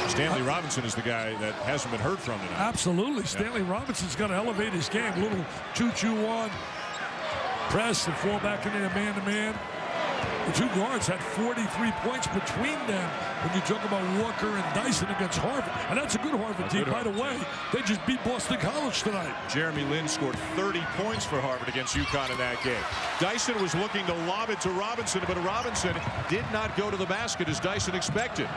Stanley Robinson is the guy that hasn't been heard from tonight. Absolutely. Stanley Robinson's got to elevate his game. A little 2-2-1 press and fall back into a man-to-man. The 2 guards had 43 points between them when you talk about Walker and Dyson against Harvard. And that's a good Harvard team. By the way, they just beat Boston College tonight. Jeremy Lin scored 30 points for Harvard against UConn in that game. Dyson was looking to lob it to Robinson, but Robinson did not go to the basket as Dyson expected.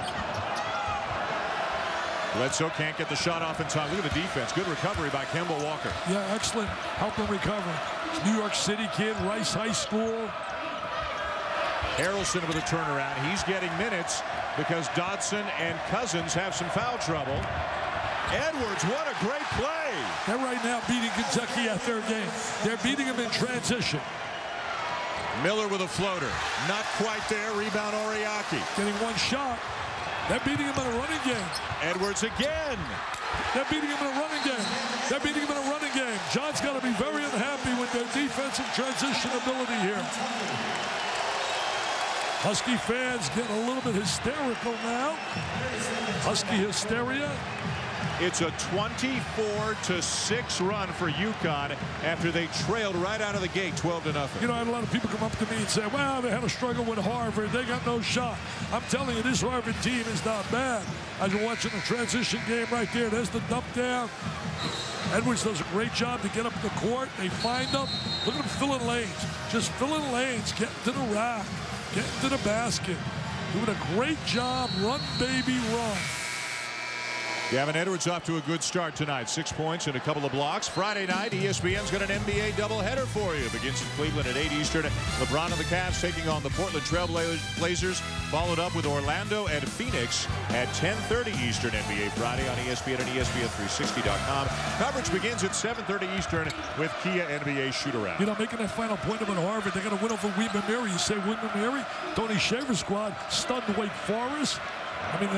Bledsoe can't get the shot off in time. Look at the defense. Good recovery by Kemba Walker. Yeah, excellent. Help him recover. New York City kid, Rice High School. Harrelson with a turnaround. He's getting minutes because Dodson and Cousins have some foul trouble. Edwards, what a great play. They're right now beating Kentucky at their game. They're beating them in transition. Miller with a floater. Not quite there. Rebound Oriaki. Getting one shot. They're beating him in a running game. Edwards again. They're beating him in a running game. They're beating him in a running game. John's got to be very unhappy with their defensive transition ability here. Husky fans get a little bit hysterical now. Husky hysteria. It's a 24-6 run for UConn after they trailed right out of the gate 12-0. You know, I had a lot of people come up to me and say, well, they had a struggle with Harvard. They got no shot. I'm telling you, this Harvard team is not bad. As you're watching the transition game right there, there's the dump down. Edwards does a great job to get up the court. They find them. Look at them filling lanes. Just filling lanes, getting to the rack, getting to the basket. Doing a great job. Run, baby, run. Gavin Edwards off to a good start tonight. 6 points and a couple of blocks. Friday night, ESPN's got an NBA doubleheader for you. Begins in Cleveland at 8 Eastern. LeBron and the Cavs taking on the Portland Trail Blazers. Followed up with Orlando and Phoenix at 10:30 Eastern NBA Friday on ESPN and ESPN360.com. Coverage begins at 7:30 Eastern with Kia NBA shoot-around. You know, making that final point about Harvard, they're going to win over William & Mary. You say William & Mary? Tony Shaver's squad stunned Wake Forest. I mean,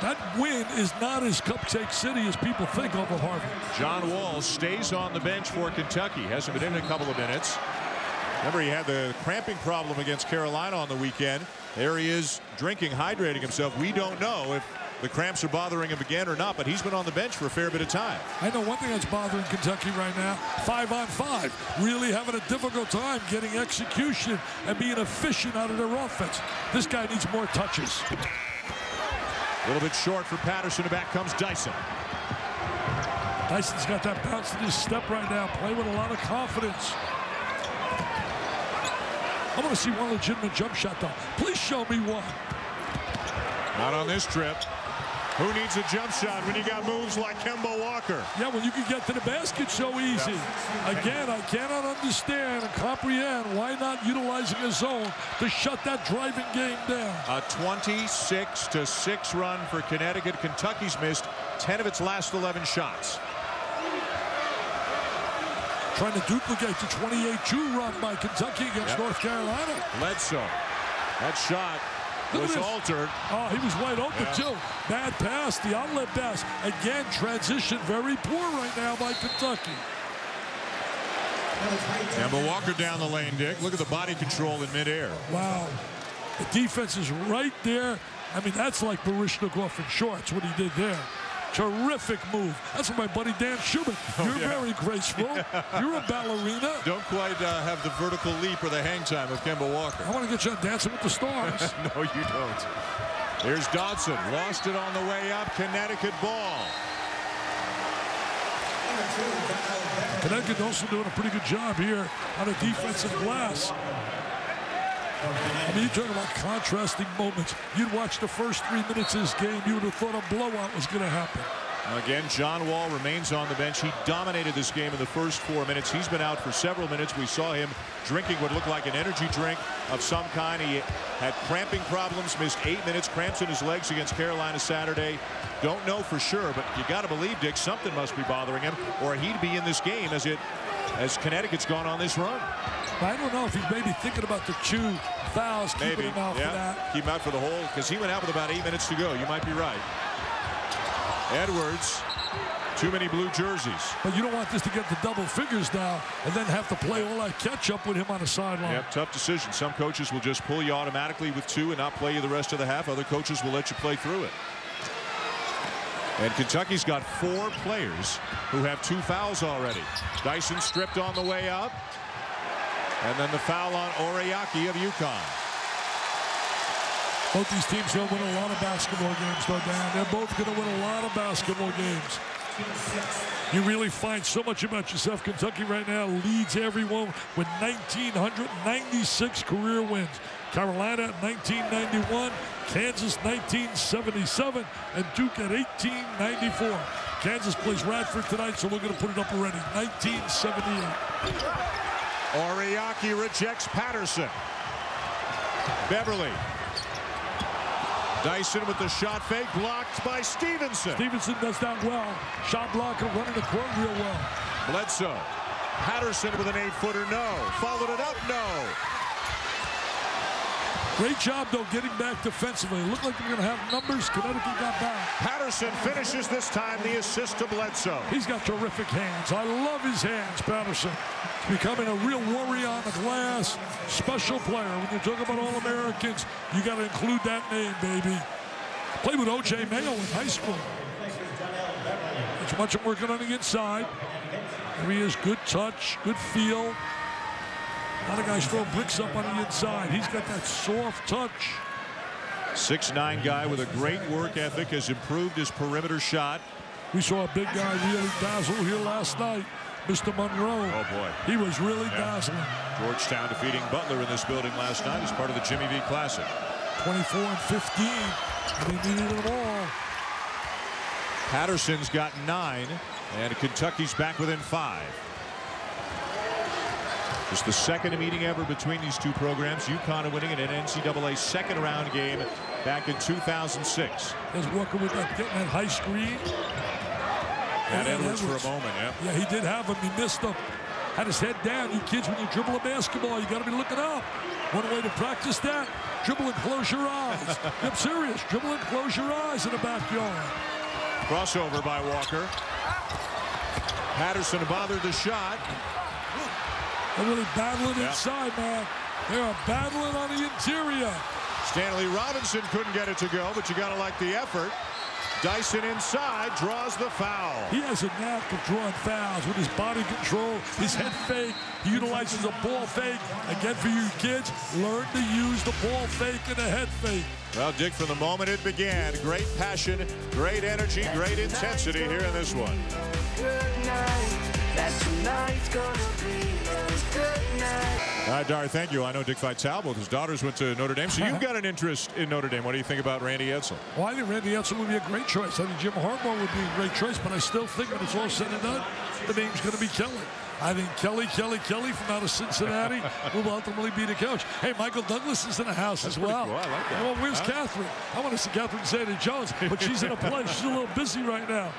that win is not as cupcake city as people think over Harvard. John Wall stays on the bench for Kentucky. Hasn't been in a couple of minutes. Remember, he had the cramping problem against Carolina on the weekend. There he is drinking, hydrating himself. We don't know if the cramps are bothering him again or not, but he's been on the bench for a fair bit of time. I know one thing that's bothering Kentucky right now, 5-on-5. Really having a difficult time getting execution and being efficient out of their offense. This guy needs more touches. A little bit short for Patterson. Back comes Dyson. Dyson's got that bounce in his step right now. Play with a lot of confidence. I want to see one legitimate jump shot, though. Please show me one. Not on this trip. Who needs a jump shot when you got moves like Kemba Walker? Yeah, when you can get to the basket so easy. Again, I cannot understand and comprehend why not utilizing a zone to shut that driving game down. A 26-6 run for Connecticut. Kentucky's missed 10 of its last 11 shots. Trying to duplicate the 28-2 run by Kentucky against North Carolina. Bledsoe. That shot was altered. Oh, he was wide open, too. Bad pass, the outlet pass. Again, transition very poor right now by Kentucky. Kemba Walker down the lane, Dick. Look at the body control in midair. Wow. The defense is right there. I mean, that's like Baryshnikov in shorts, what he did there. Terrific move. That's what my buddy Dan Schubert. You're very graceful. You're a ballerina. Don't quite have the vertical leap or the hang time of Kemba Walker. I want to get you on Dancing with the Stars. No, you don't. Here's Dodson. Lost it on the way up. Connecticut ball. Connecticut also doing a pretty good job here on a defensive glass. I mean, you're talking about contrasting moments. You'd watch the first 3 minutes of this game, you would have thought a blowout was going to happen. Again, John Wall remains on the bench. He dominated this game in the first 4 minutes. He's been out for several minutes. We saw him drinking what looked like an energy drink of some kind. He had cramping problems, missed 8 minutes, cramps in his legs against Carolina Saturday. Don't know for sure, but you got to believe, Dick, something must be bothering him, or he'd be in this game as Connecticut's gone on this run. I don't know if he's maybe thinking about the 2 fouls, keeping him out for that. Keep him out for the whole, because he went out with about 8 minutes to go. You might be right. Edwards, too many blue jerseys. But you don't want this to get to double figures now and then have to play all that catch up with him on the sideline. Yep, tough decision. Some coaches will just pull you automatically with 2 and not play you the rest of the half. Other coaches will let you play through it. And Kentucky's got 4 players who have 2 fouls already. Dyson stripped on the way up. And then the foul on Oriaki of UConn. Both these teams are going to win a lot of basketball games, though, Dan. They're both going to win a lot of basketball games. You really find so much about yourself. Kentucky right now leads everyone with 1,996 career wins. Carolina at 1991, Kansas 1977, and Duke at 1894. Kansas plays Radford tonight, so we're going to put it up already. 1978. Oriaki rejects Patterson. Beverly. Dyson with the shot fake, blocked by Stevenson. Stevenson does that well. Shot blocker running the court real well. Bledsoe. Patterson with an 8-footer, no. Followed it up, no. Great job, though, getting back defensively. It looked like they're going to have numbers. Connecticut got back. Patterson finishes this time, the assist to Bledsoe. He's got terrific hands. I love his hands, Patterson. He's becoming a real warrior on the glass. Special player. When you talk about All-Americans, you got to include that name, baby. Played with O.J. Mayo in high school. Let's watch him working on the inside. There he is, good touch, good feel. A lot of guys throw bricks up on the inside. He's got that soft touch. 6'9" guy with a great work ethic, has improved his perimeter shot. We saw a big guy really dazzle here last night, Mr. Monroe. Oh, boy. He was really dazzling. Georgetown defeating Butler in this building last night as part of the Jimmy V Classic. 24 and 15. And he needed them all. Patterson's got 9, and Kentucky's back within 5. It's the second meeting ever between these two programs. UConn winning an NCAA second-round game back in 2006. He's working with that, getting that high screen. Had Edwards for a moment, yeah. Yeah, he did have him. He missed him. Had his head down. You kids, when you dribble a basketball, you got to be looking up. One way to practice that, dribble and close your eyes. I'm serious. Dribble and close your eyes in the backyard. Crossover by Walker. Patterson bothered the shot. They're really battling inside, man. They are battling on the interior. Stanley Robinson couldn't get it to go, but you got to like the effort. Dyson inside draws the foul. He has a knack of drawing fouls with his body control, his head fake. He utilizes a ball fake. Again, for you kids, learn to use the ball fake and the head fake. Well, Dick, from the moment it began, great passion, great energy, great intensity here in this one. Good night. That tonight's gonna be a good night. All right, Dar, thank you. I know Dick Vitale, both his daughters went to Notre Dame, so you've got an interest in Notre Dame. What do you think about Randy Edsall? Well, I think Randy Edsall would be a great choice. I think Jim Harbaugh would be a great choice, but I still think when it's all said and done, the name's going to be Kelly. I think Kelly from out of Cincinnati will ultimately be the coach. Hey, Michael Douglas is in the house as well. Cool. I like that. Well, where's Catherine? I want to see Catherine Zeta-Jones, but she's in a play. She's a little busy right now.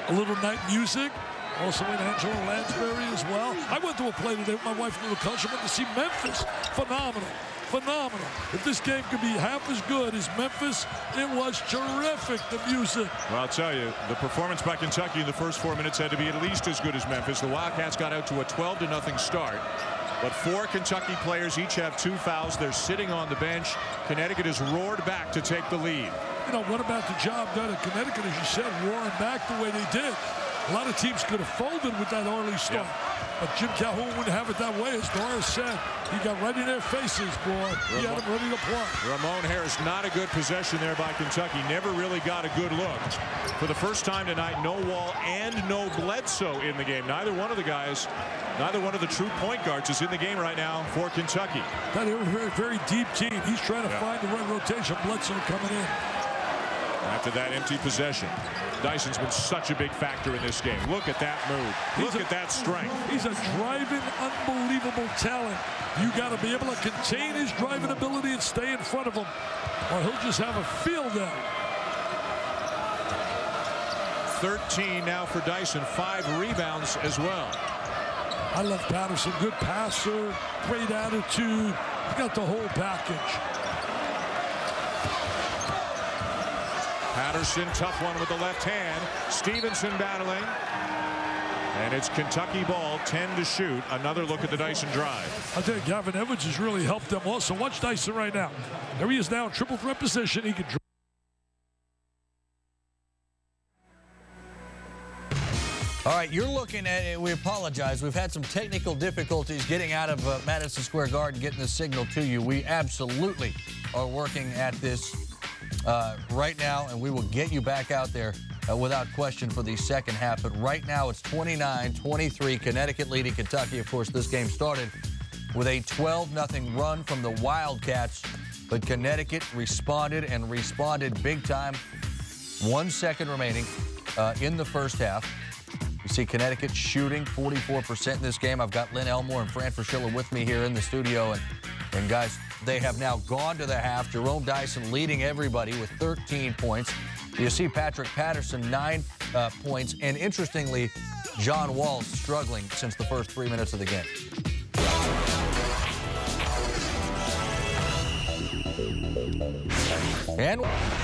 A little night music. Also in Angela Lansbury as well. I went to a play today with my wife and little country. I went to see Memphis. Phenomenal. Phenomenal. If this game could be half as good as Memphis, it was terrific, the music. Well, I'll tell you, the performance by Kentucky in the first 4 minutes had to be at least as good as Memphis. The Wildcats got out to a 12-0 start. But 4 Kentucky players each have 2 fouls. They're sitting on the bench. Connecticut has roared back to take the lead. You know, what about the job done at Connecticut, as you said, roaring back the way they did? A lot of teams could have folded with that early start. But Jim Calhoun wouldn't have it that way. As Doris said, he got right in their faces, boy. He had them ready to play. Ramon Harris, not a good possession there by Kentucky. Never really got a good look. For the first time tonight, no Wall and no Bledsoe in the game. Neither one of the guys, neither one of the true point guards is in the game right now for Kentucky. They were a very, very deep team. He's trying to find the right rotation. Bledsoe coming in. After that empty possession. Dyson's been such a big factor in this game. Look at that move. Look at that strength. He's a driving, unbelievable talent. You got to be able to contain his driving ability and stay in front of him, or he'll just have a field day. 13 now for Dyson. 5 rebounds as well. I love Patterson. Good passer, great attitude. He got the whole package. Patterson, tough one with the left hand. Stevenson battling. And it's Kentucky ball, 10 to shoot. Another look at the Dyson drive. I think Gavin Evans has really helped them also. Watch Dyson right now. There he is now in triple threat position. He can drive. All right, you're looking at it. We apologize. We've had some technical difficulties getting out of Madison Square Garden, getting the signal to you. We absolutely are working at this right now, and we will get you back out there without question for the second half. But right now it's 29-23, Connecticut leading Kentucky. Of course, this game started with a 12-0 run from the Wildcats, but Connecticut responded and responded big time. 1 second remaining in the first half. You see Connecticut shooting 44% in this game. I've got Lynn Elmore and Fran Fraschilla with me here in the studio, and guys, they have now gone to the half. Jerome Dyson leading everybody with 13 points. You see Patrick Patterson, 9 points. And interestingly, John Wall struggling since the first 3 minutes of the game. And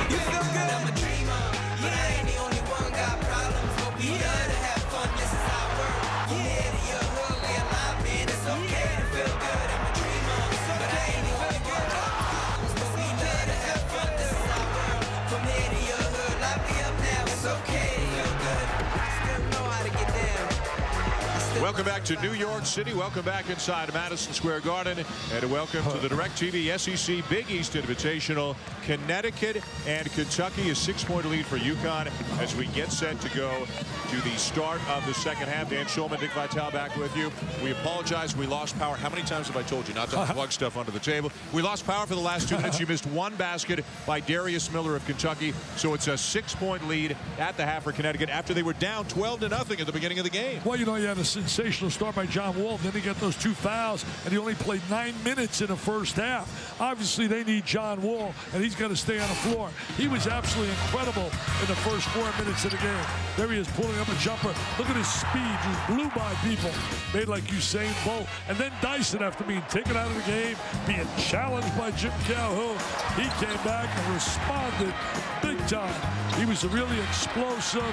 You feel good, I'm a dreamer. But I ain't the only one got problems. But we here to have fun, this is our work. Yeah, to your hood, we alive, man. It's okay to feel good, I'm a dreamer. But I ain't the only one got problems. But we here to have fun, this is our world. From here to your hood, light me up now. It's okay to feel good. Welcome back to New York City. Welcome back inside Madison Square Garden. And welcome to the DirecTV SEC Big East Invitational. Connecticut and Kentucky, a 6-point lead for UConn as we get set to go to the start of the second half. Dan Schulman, Dick Vitale back with you. We apologize. We lost power. How many times have I told you not to plug stuff under the table? We lost power for the last 2 minutes. You missed one basket by Darius Miller of Kentucky. So it's a 6-point lead at the half for Connecticut after they were down 12-0 at the beginning of the game. Well, you know, you had a sensational start by John Wall. Then he got those 2 fouls, and he only played 9 minutes in the first half. Obviously, they need John Wall, and he's got to stay on the floor. He was absolutely incredible in the first 4 minutes of the game. There he is pulling up a jumper. Look at his speed. Just blew by people. Made like Usain Bolt. And then Dyson, after being taken out of the game, being challenged by Jim Calhoun, he came back and responded big time. He was really explosive,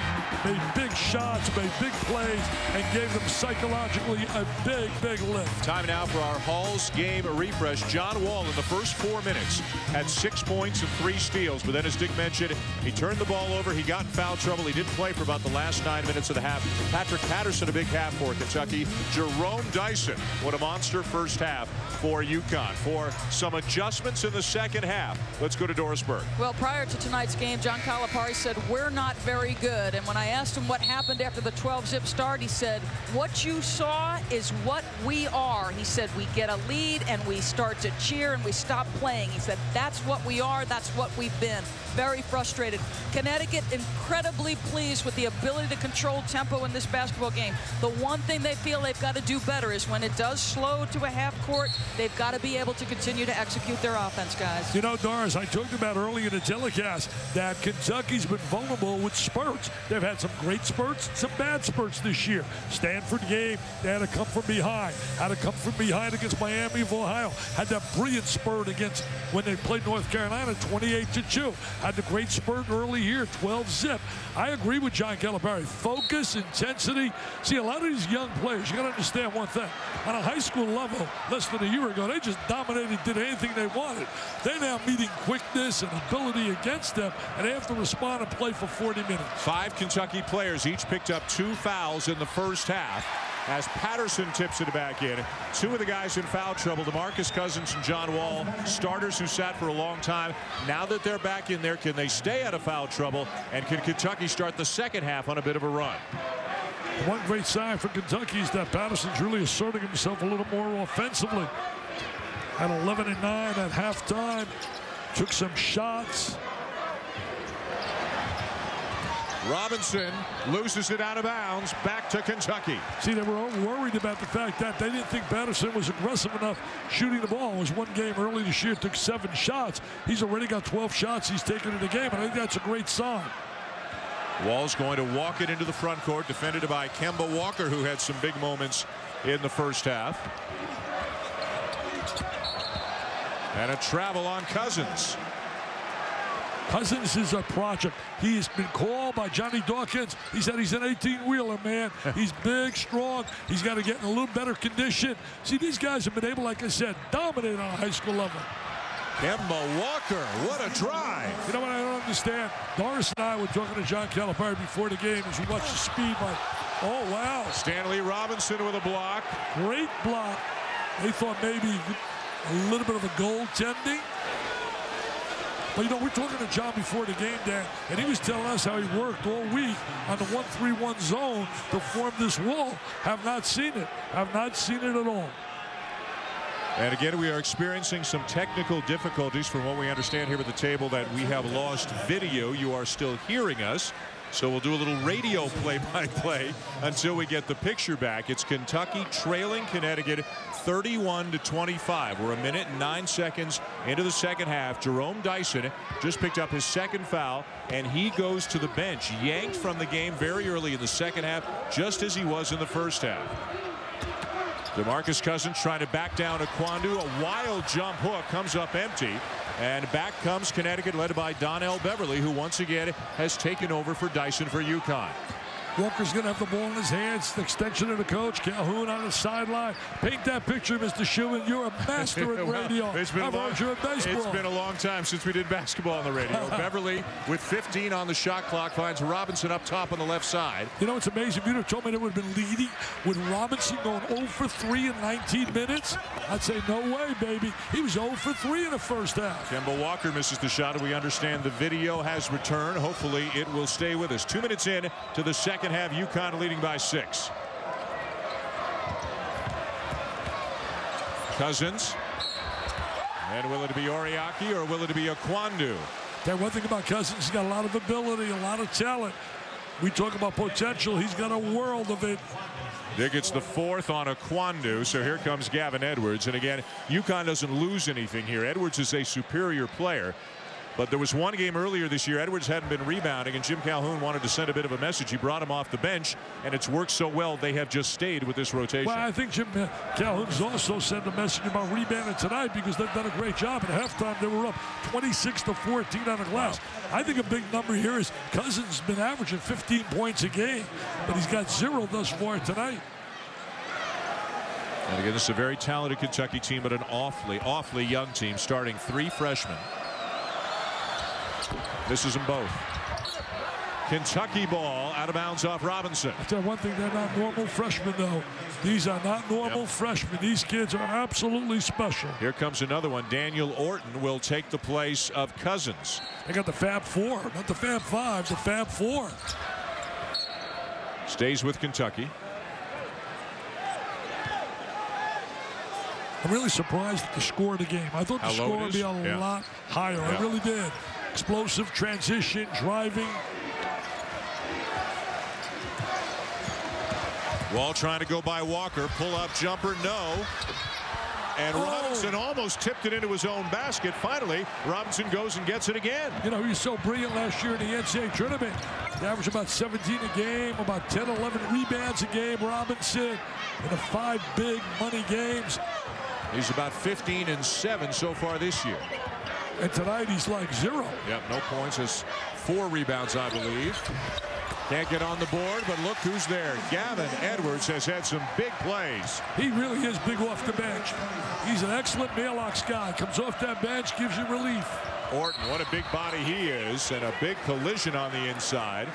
made big shots, made big plays, and gave them psychologically a big, big lift. Time now for our Hall's game refresh. John Wall in the first 4 minutes had 6 points and 3 steals, but then as Dick mentioned, he turned the ball over. He got in foul trouble. He didn't play for about the last 9 minutes of the half. Patrick Patterson, a big half for Kentucky. Jerome Dyson, what a monster first half for UConn. For some adjustments in the second half, let's go to Doris Burke. Well, prior to tonight's game, John Calipari said, we're not very good. And when I asked him what happened after the 12-zip start, he said, what you saw is what we are. He said, we get a lead and we start to cheer and we stop playing. He said, that's what we are. That's what we've been. Very frustrated. Connecticut incredibly pleased with the ability to control tempo in this basketball game. The one thing they feel they've got to do better is when it does slow to a half court, they've got to be able to continue to execute their offense, guys. You know, Doris, I talked about earlier in the telecast that Kentucky's been vulnerable with spurts. They've had some great spurts, some bad spurts this year. Stanford game, they had to come from behind. Had to come from behind against Miami of Ohio. Had that brilliant spurt against when they played North Carolina, 28-2. Had the great spurt early here, 12-zip. I agree with John Calipari. Focus, intensity. See, a lot of these young players, you got to understand one thing. On a high school level, less than a year ago, they just dominated, did anything they wanted. They're now meeting quickness and ability against them, and they have to respond and play for 40 minutes. 5 Kentucky players each picked up 2 fouls in the first half. As Patterson tips it back in. 2 of the guys in foul trouble, DeMarcus Cousins and John Wall, starters who sat for a long time. Now that they're back in there, can they stay out of foul trouble? And can Kentucky start the second half on a bit of a run? One great sign for Kentucky is that Patterson's really asserting himself a little more offensively. At 11-9 at halftime, took some shots. Robinson loses it out of bounds, back to Kentucky. See, they were worried about the fact that they didn't think Patterson was aggressive enough shooting the ball. It was one game early this year, took 7 shots. He's already got 12 shots he's taken in the game, and I think that's a great sign. Wall's going to walk it into the front court, defended by Kemba Walker, who had some big moments in the first half. And a travel on Cousins. Cousins is a project. He's been called by Johnny Dawkins. He said he's an 18-wheeler, man. He's big, strong. He's got to get in a little better condition. See, these guys have been able, like I said, dominate on a high school level. Kemba Walker, what a drive. You know what I don't understand? Doris and I were talking to John Calipari before the game as we watched the speed. Like, oh, wow. Stanley Robinson with a block. Great block. They thought maybe a little bit of a goaltending. But, you know, we're talking to John before the game, Dan, and he was telling us how he worked all week on the 1-3-1 zone to form this wall. Have not seen it. Have not seen it at all. And again, we are experiencing some technical difficulties from what we understand here at the table, that we have lost video. You are still hearing us. So we'll do a little radio play-by-play until we get the picture back. It's Kentucky trailing Connecticut 31-25. We're 1 minute and 9 seconds into the second half. Jerome Dyson just picked up his second foul, and he goes to the bench, yanked from the game very early in the second half, just as he was in the first half. DeMarcus Cousins trying to back down Akwandu. A wild jump hook comes up empty. And back comes Connecticut, led by Donnell Beverly, who once again has taken over for Dyson for UConn. Walker's going to have the ball in his hands. The extension of the coach. Calhoun on the sideline. Paint that picture, Mr. Schumann. You're a master at radio. I've heard you at baseball. It's been a long time since we did basketball on the radio. Beverly, with 15 on the shot clock, finds Robinson up top on the left side. You know, it's amazing. If you'd have told me they would have been leading with Robinson going 0 for 3 in 19 minutes, I'd say no way, baby. He was 0 for 3 in the first half. Kemba Walker misses the shot, and we understand the video has returned. Hopefully it will stay with us. 2 minutes in to the second half. UConn leading by 6. Cousins. And will it be Oriaki or will it be Okwandu? That one thing about Cousins, he's got a lot of ability, a lot of talent. We talk about potential. He's got a world of it. Dick gets the 4th on Okwandu, so here comes Gavin Edwards. And again, UConn doesn't lose anything here. Edwards is a superior player. But there was one game earlier this year, Edwards hadn't been rebounding, and Jim Calhoun wanted to send a bit of a message. He brought him off the bench, and it's worked so well, they have just stayed with this rotation. Well, I think Jim Calhoun's also sent a message about rebounding tonight because they've done a great job. At halftime, they were up 26-14 on the glass. Wow. I think a big number here is Cousins has been averaging 15 points a game, but he's got 0 thus far tonight. And again, this is a very talented Kentucky team, but an awfully young team, starting 3 freshmen. Misses them both. Kentucky ball out of bounds off Robinson. I'll tell you one thing, they're not normal freshmen, though. These are not normal freshmen. These kids are absolutely special. Here comes another one. Daniel Orton will take the place of Cousins. They got the Fab 4, not the Fab 5, the Fab 4. Stays with Kentucky. I'm really surprised at the score of the game. I thought the score would be a lot higher. I really did. Explosive transition, driving. Wall trying to go by Walker. Pull-up jumper, no. And Robinson almost tipped it into his own basket. Finally, Robinson goes and gets it again. You know, he was so brilliant last year in the NCAA tournament. He averaged about 17 a game, about 10, 11 rebounds a game. Robinson in the 5 big money games. He's about 15 and 7 so far this year. And tonight he's like 0. Yep, no points. Has 4 rebounds, I believe. Can't get on the board, but look who's there. Gavin Edwards has had some big plays. He really is big off the bench. He's an excellent mailbox guy. Comes off that bench, gives you relief. Orton, what a big body he is, and a big collision on the inside.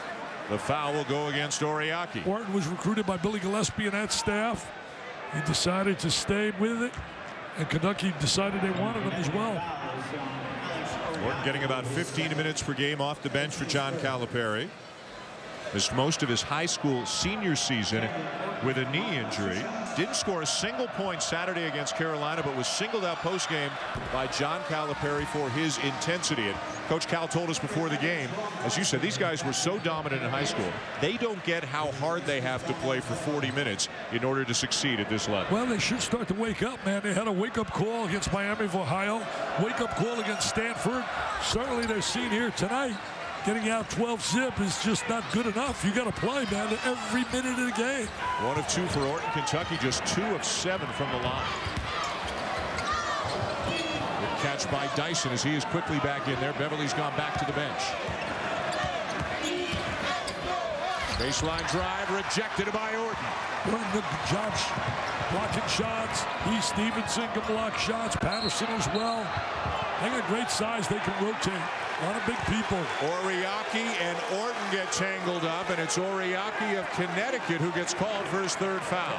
The foul will go against Oriaki. Orton was recruited by Billy Gillespie and that staff. He decided to stay with it, and Kentucky decided they wanted him as well. Orton getting about 15 minutes per game off the bench for John Calipari. Missed most of his high school senior season with a knee injury. Didn't score a single point Saturday against Carolina, but was singled out postgame by John Calipari for his intensity. And Coach Cal told us before the game, as you said, these guys were so dominant in high school. They don't get how hard they have to play for 40 minutes in order to succeed at this level. Well, they should start to wake up, man. They had a wake-up call against Miami of Ohio, wake-up call against Stanford. Certainly they're seen here tonight. Getting out 12-zip is just not good enough. You got to play, man, every minute of the game. 1 of 2 for Orton. Kentucky just 2 of 7 from the line. Good catch by Dyson as he is quickly back in there. Beverly's gone back to the bench. Baseline drive rejected by Orton. Doing good jobs blocking shots. Stevenson can block shots. Patterson as well. They got great size. They can rotate. A lot of big people. Oriaki and Orton get tangled up, and it's Oriaki of Connecticut who gets called for his 3rd foul.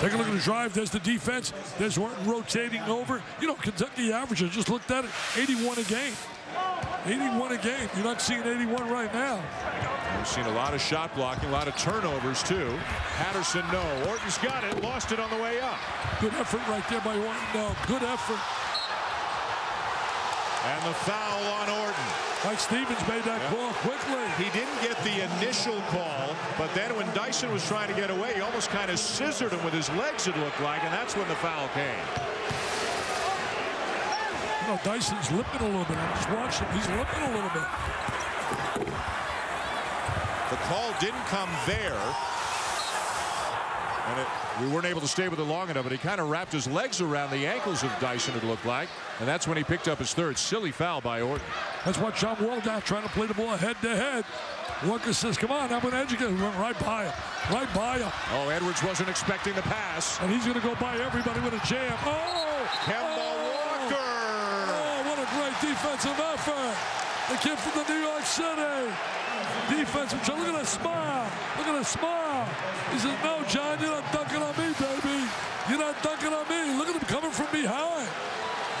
Take a look at the drive. There's the defense. There's Orton rotating over. You know, Kentucky averages, just looked at it, 81 a game. 81 a game. You're not seeing 81 right now. We've seen a lot of shot blocking, a lot of turnovers, too. Patterson, no. Orton's got it. Lost it on the way up. Good effort right there by Orton. No, good effort. And the foul on Orton. Mike Stevens made that call quickly. He didn't get the initial call, but then when Dyson was trying to get away, he almost kind of scissored him with his legs, it looked like, and that's when the foul came. You know, Dyson's limping a little bit. I just watched him. He's limping a little bit. The call didn't come there. And we weren't able to stay with it long enough, but he kind of wrapped his legs around the ankles of Dyson, it looked like. And that's when he picked up his third. Silly foul by Orton. That's what John Wall down trying to play the ball head-to-head. Walker says, come on, I'm going to educate him. Went right by him. Right by him. Oh, Edwards wasn't expecting the pass. And he's going to go by everybody with a jam. Oh! Kemba Walker! Oh, what a great defensive effort. The kid from the New York City. Defensive. Look at that smile. Look at that smile. He says, no, John, you're not dunking on me, baby. You're not dunking on me. Look at him coming from behind.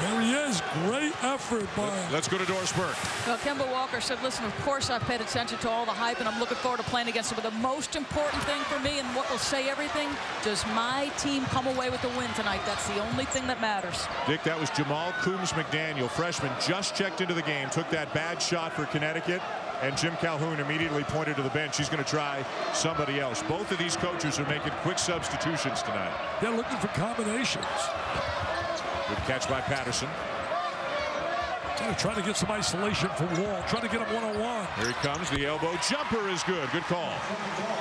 There he is. Great effort by him. Let's go to Doris Burke. Well, Kemba Walker said, listen, of course I've paid attention to all the hype, and I'm looking forward to playing against him. But the most important thing for me, and what will say everything, does my team come away with the win tonight? That's the only thing that matters. Dick, that was Jamal Coombs McDaniel, freshman, just checked into the game, took that bad shot for Connecticut, and Jim Calhoun immediately pointed to the bench. He's going to try somebody else. Both of these coaches are making quick substitutions tonight. They're looking for combinations. Good catch by Patterson. Trying to get some isolation from Wall. Trying to get him one-on-one. Here he comes. The elbow jumper is good. Good call.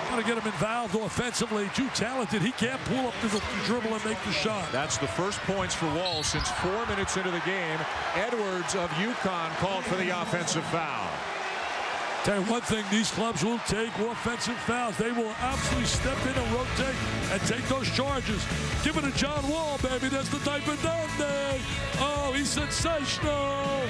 Trying to get him involved offensively. Too talented. He can't pull up the dribble and make the shot. That's the first points for Wall since 4 minutes into the game. Edwards of UConn called for the offensive foul. Tell you one thing, these clubs will take offensive fouls. They will absolutely step in and rotate and take those charges. Give it to John Wall, baby. That's the type of Dundee. Oh, he's sensational.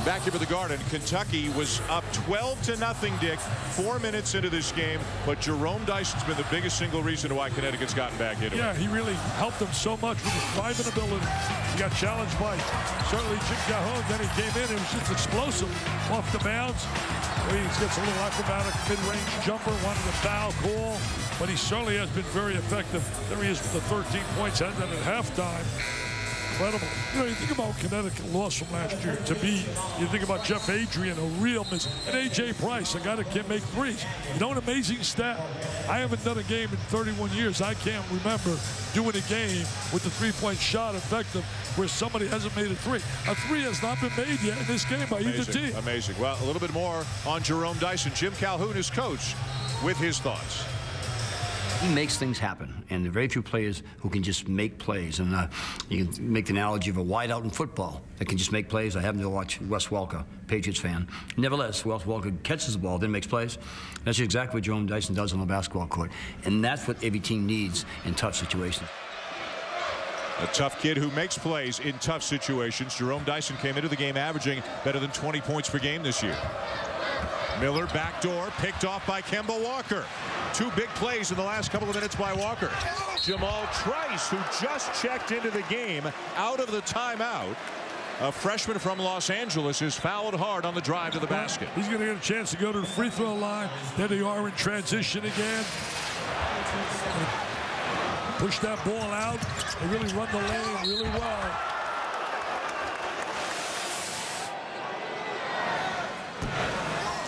Back here at the Garden, Kentucky was up 12-0, Dick, 4 minutes into this game, but Jerome Dyson's been the biggest single reason why Connecticut's gotten back into it. Yeah, he really helped them so much with his driving ability. He got challenged by certainly Jim Calhoun. Then he came in and was just explosive off the bounce. He gets a little acrobatic mid-range jumper, wanted a foul call, but he certainly has been very effective. There he is with the 13 points, had that at halftime. Incredible. You know, you think about Connecticut loss from last year to beat. You think about Jeff Adrian, a real miss, and A.J. Price, a guy that can't make threes. You know, an amazing stat. I haven't done a game in 31 years. I can't remember doing a game with the three-point shot effective where somebody hasn't made a three. A three has not been made yet in this game by either team. Amazing. Well, a little bit more on Jerome Dyson. Jim Calhoun, his coach, with his thoughts. He makes things happen, and there are very few players who can just make plays. And you can make the analogy of a wideout in football that can just make plays. I happen to watch Wes Welker, Patriots fan. Nevertheless, Wes Welker catches the ball, then makes plays. That's exactly what Jerome Dyson does on the basketball court, and that's what every team needs in tough situations. A tough kid who makes plays in tough situations. Jerome Dyson came into the game averaging better than 20 points per game this year. Miller backdoor, picked off by Kemba Walker. Two big plays in the last couple of minutes by Walker. Jamal Trice, who just checked into the game out of the timeout. A freshman from Los Angeles is fouled hard on the drive to the basket. He's going to get a chance to go to the free throw line. There they are in transition again. Push that ball out. They really run the lane really well.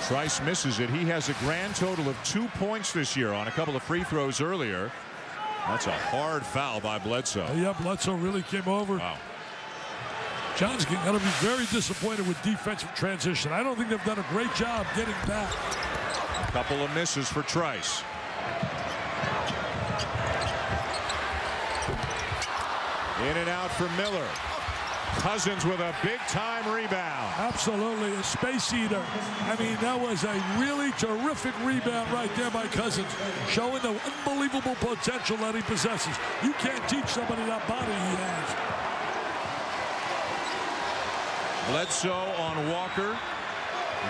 Trice misses it. He has a grand total of 2 points this year on a couple of free throws earlier. That's a hard foul by Bledsoe. Yeah, Bledsoe really came over. Wow. John's going to be very disappointed with defensive transition. I don't think they've done a great job getting back. A couple of misses for Trice. In and out for Miller. Cousins with a big-time rebound. Absolutely, a space eater. I mean, that was a really terrific rebound right there by Cousins, showing the unbelievable potential that he possesses. You can't teach somebody that body he has. Bledsoe on Walker.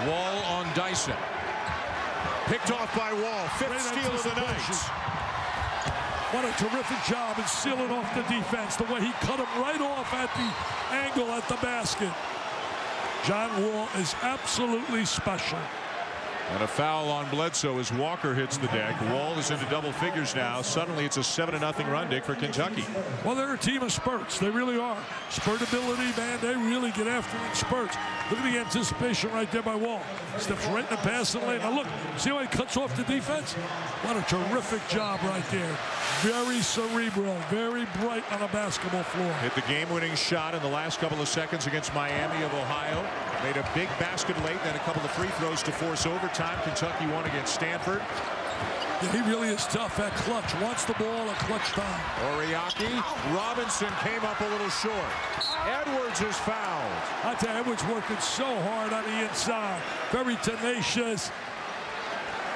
Wall on Dyson. Picked off by Wall. Fifth steal of the night. What a terrific job in sealing off the defense. The way he cut him right off at the angle at the basket. John Wall is absolutely special. And a foul on Bledsoe as Walker hits the deck. Wall is into double figures now. Suddenly it's a 7-0 run, Dick, for Kentucky. Well, they're a team of spurts. They really are. Spurtability, man, they really get after it in spurts. Look at the anticipation right there by Wall. Steps right in the passing lane. Now look, see how he cuts off the defense? What a terrific job right there. Very cerebral, very bright on a basketball floor. Hit the game-winning shot in the last couple of seconds against Miami of Ohio. Made a big basket late, then a couple of free throws to force overtime. Kentucky won against Stanford. Yeah, he really is tough at clutch. Wants the ball at clutch time. Oriaki. Robinson came up a little short. Edwards is fouled. I tell you, Edwards working so hard on the inside. Very tenacious.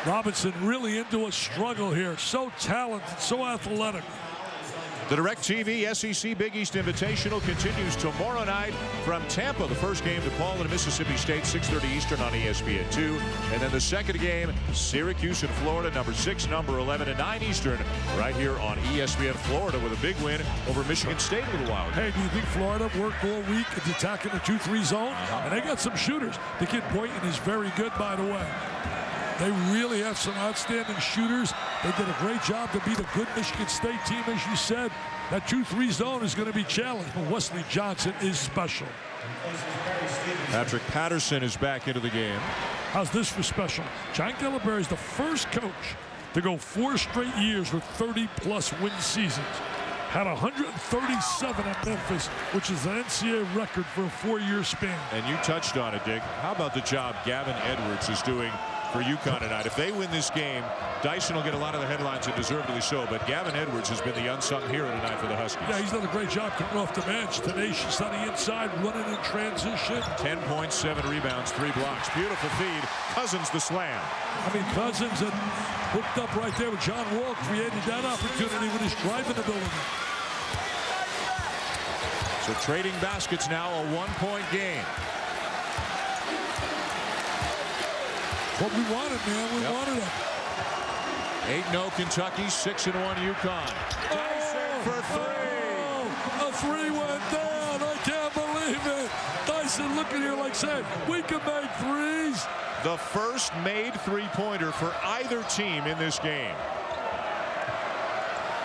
Robinson really into a struggle here. So talented, so athletic. The DirecTV SEC Big East Invitational continues tomorrow night from Tampa. The first game, DePaul and Mississippi State, 6:30 Eastern on ESPN2. And then the second game, Syracuse and Florida, number 6, number 11 at 9 Eastern, right here on ESPN Florida with a big win over Michigan State a little while ago. Hey, do you think Florida worked all week at attacking the 2-3 zone? And they got some shooters. The kid Boynton is very good, by the way. They really have some outstanding shooters. They did a great job to beat a good Michigan State team, as you said. That 2-3 zone is going to be challenged, but Wesley Johnson is special. Patrick Patterson is back into the game. How's this for special? John Calipari is the first coach to go 4 straight years with 30-plus win seasons. Had 137 at Memphis, which is an NCAA record for a 4-year span. And you touched on it, Dick. How about the job Gavin Edwards is doing for UConn tonight? If they win this game, Dyson will get a lot of the headlines, and deservedly so. But Gavin Edwards has been the unsung hero tonight for the Huskies. Yeah, he's done a great job coming off the bench. Tenacious on the inside, running in transition. 10 points, 7 rebounds, 3 blocks. Beautiful feed. Cousins the slam. I mean, Cousins had hooked up right there with John Wall, created that opportunity with his driving ability. So trading baskets now, a 1-point game. What we wanted, man. We wanted it. 8-0 Kentucky, 6-1 UConn. Dyson for 3. A 3 went down. I can't believe it. Dyson looking here like saying, we can make threes. The first made three-pointer for either team in this game.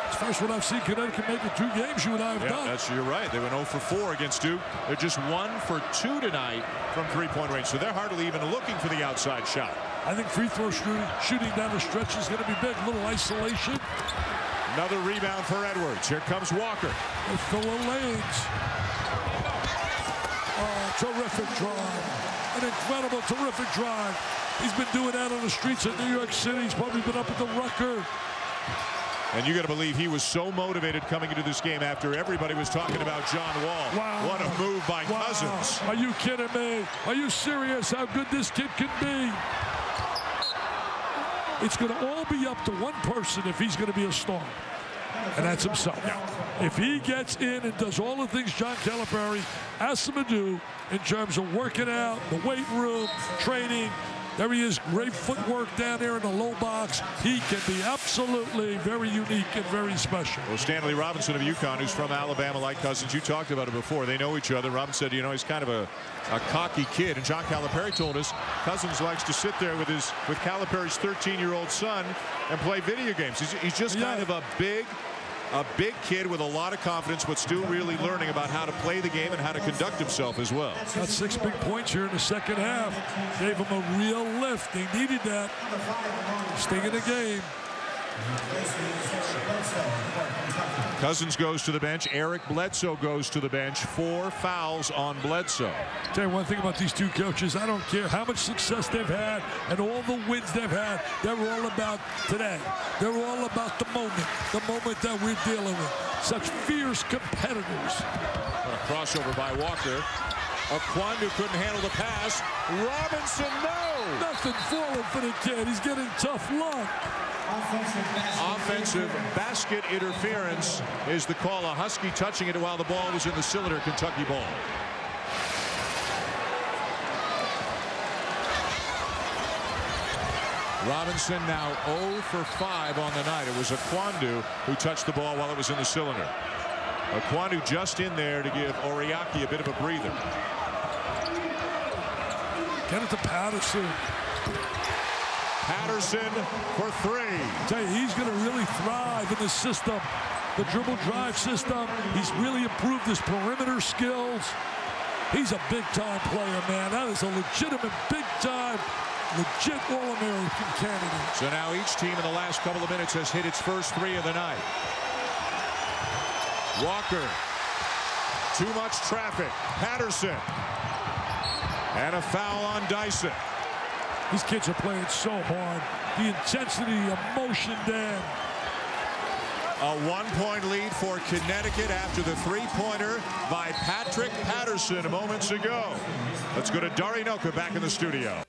It's the first one I've seen Connecticut make in 2 games you and I have done. You're right. They went 0 for 4 against Duke. They're just 1 for 2 tonight from three-point range. So they're hardly even looking for the outside shot. I think free throw shooting down the stretch is going to be big. A little isolation. Another rebound for Edwards. Here comes Walker. They fill the lanes. Oh, terrific drive. An incredible, terrific drive. He's been doing that on the streets of New York City. He's probably been up at the record. And you got to believe he was so motivated coming into this game after everybody was talking about John Wall. Wow. What a move by Cousins. Are you kidding me? Are you serious how good this kid can be? It's going to all be up to one person if he's going to be a star, and that's himself. If he gets in and does all the things John Calipari asks him to do in terms of working out, the weight room, training, there he is, great footwork down there in the low box. He can be absolutely very unique and very special. Well, Stanley Robinson of UConn, who's from Alabama, like Cousins, you talked about it before. They know each other. Robinson said, you know, he's kind of a cocky kid. And John Calipari told us Cousins likes to sit there with Calipari's 13-year-old son and play video games. He's just kind of a big kid with a lot of confidence, but still really learning about how to play the game and how to conduct himself as well. Got 6 big points here in the second half. Gave him a real lift. They needed that. Staying in the game. Cousins goes to the bench. Eric Bledsoe goes to the bench. 4 fouls on Bledsoe. Tell you one thing about these two coaches. I don't care how much success they've had and all the wins they've had. They're all about today. They're all about the moment that we're dealing with. Such fierce competitors. What a crossover by Walker. Okwandu couldn't handle the pass. Robinson, no! Nothing falling for the kid. He's getting tough luck. Offensive basket interference is the call. A Husky touching it while the ball was in the cylinder. Kentucky ball. Robinson now 0 for 5 on the night. It was Okwandu who touched the ball while it was in the cylinder. Okwandu just in there to give Oriaki a bit of a breather. Get it to Patterson. Patterson for 3. I tell you, he's going to really thrive in this system. The dribble drive system. He's really improved his perimeter skills. He's a big-time player, man. That is a legitimate big-time, legit All-American candidate. So now each team in the last couple of minutes has hit its first 3 of the night. Walker. Too much traffic. Patterson. And a foul on Dyson. These kids are playing so hard. The intensity, emotion, Dan. A 1-point lead for Connecticut after the three-pointer by Patrick Patterson moments ago. Let's go to Dari Noka back in the studio.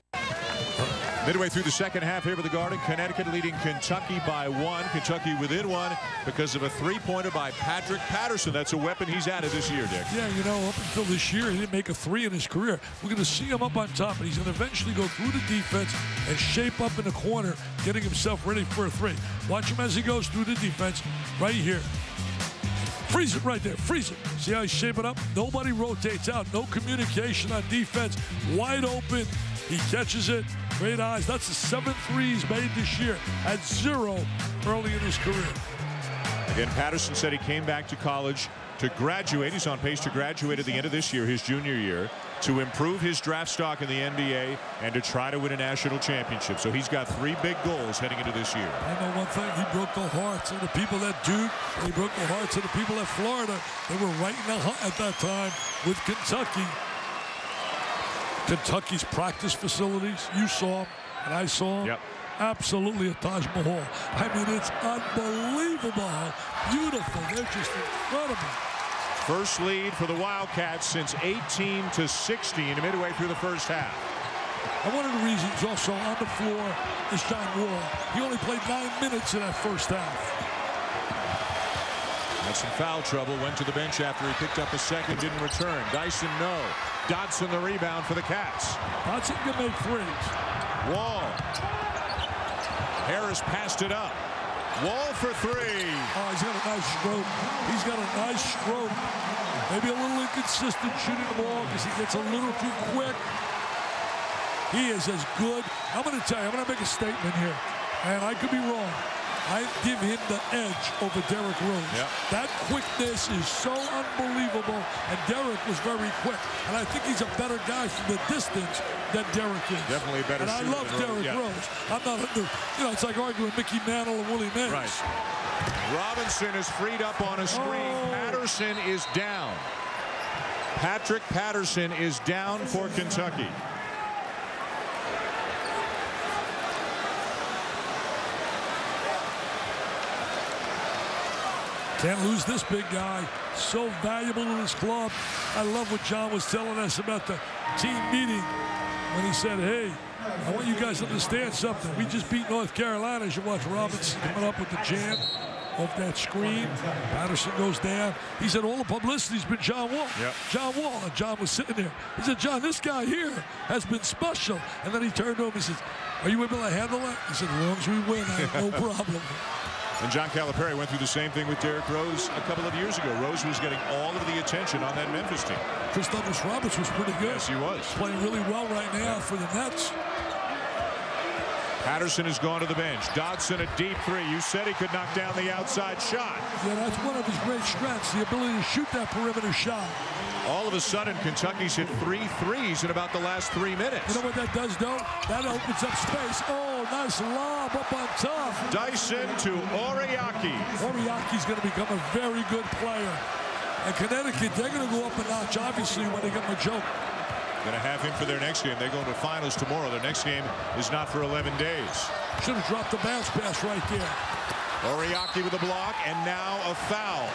Midway through the second half here at the Garden, Connecticut leading Kentucky by 1. Kentucky within 1 because of a three-pointer by Patrick Patterson. That's a weapon he's added this year, Dick. Yeah, you know, up until this year, he didn't make a 3 in his career. We're going to see him up on top, and he's going to eventually go through the defense and shape up in the corner, getting himself ready for a 3. Watch him as he goes through the defense right here. Freeze it right there. Freeze it. See how he's shaping up? Nobody rotates out. No communication on defense. Wide open. He catches it. Great eyes. That's the 7 threes made this year. Had 0 early in his career. Again, Patterson said he came back to college to graduate. He's on pace to graduate at the end of this year, his junior year, to improve his draft stock in the NBA and to try to win a national championship. So he's got 3 big goals heading into this year. I know one thing. He broke the hearts of the people at Duke. He broke the hearts of the people at Florida. They were right in the hunt at that time with Kentucky. Kentucky's practice facilities, you saw them, and I saw them. Yep. Absolutely a Taj Mahal. I mean, it's unbelievable how beautiful. They're just incredible. First lead for the Wildcats since 18-16 midway through the first half. And one of the reasons also on the floor is John Wall. He only played 9 minutes in that first half. Had some foul trouble, went to the bench after he picked up a second, didn't return. Dyson, no. Dotson the rebound for the Cats. Dotson can make 3s. Wall. Harris passed it up. Wall for 3. Oh, he's got a nice stroke. He's got a nice stroke. Maybe a little inconsistent shooting the ball because he gets a little too quick. He is as good. I'm going to tell you, I'm going to make a statement here, and I could be wrong. I give him the edge over Derrick Rose. Yep. That quickness is so unbelievable, and Derrick was very quick. And I think he's a better guy from the distance than Derrick is. Definitely a better shooter. And I love Derrick Rose. I'm not under, you know, it's like arguing Mickey Mantle and Willie Mays. Right. Robinson is freed up on a screen. Patterson is down. Patrick Patterson is down for Kentucky. Can't lose this big guy. So valuable to his club. I love what John was telling us about the team meeting when he said, hey, I want you guys to understand something. We just beat North Carolina. As you watch Robinson coming up with the jam off that screen. Patterson goes down. He said all the publicity's been John Wall. Yep. John Wall. And John was sitting there. He said, John, this guy here has been special. And then he turned to him and says, are you able to handle it? He said, as long as we win, I have no problem. And John Calipari went through the same thing with Derrick Rose a couple of years ago. Rose was getting all of the attention on that Memphis team. Chris Douglas-Roberts was pretty good. Yes, he was. Playing really well right now for the Nets. Patterson has gone to the bench. Dotson a deep 3. You said he could knock down the outside shot. Yeah, that's one of his great strengths, the ability to shoot that perimeter shot. All of a sudden, Kentucky's hit 3 threes in about the last 3 minutes. You know what that does, though? That opens up space. Oh, nice lob up on top. Dyson to Oriaki. Oriaki's going to become a very good player. And Connecticut, they're going to go up a notch, obviously, when they get Majoke. Going to have him for their next game. They go to finals tomorrow. Their next game is not for 11 days. Should have dropped the bounce pass right there. Oriaki with a block, and now a foul.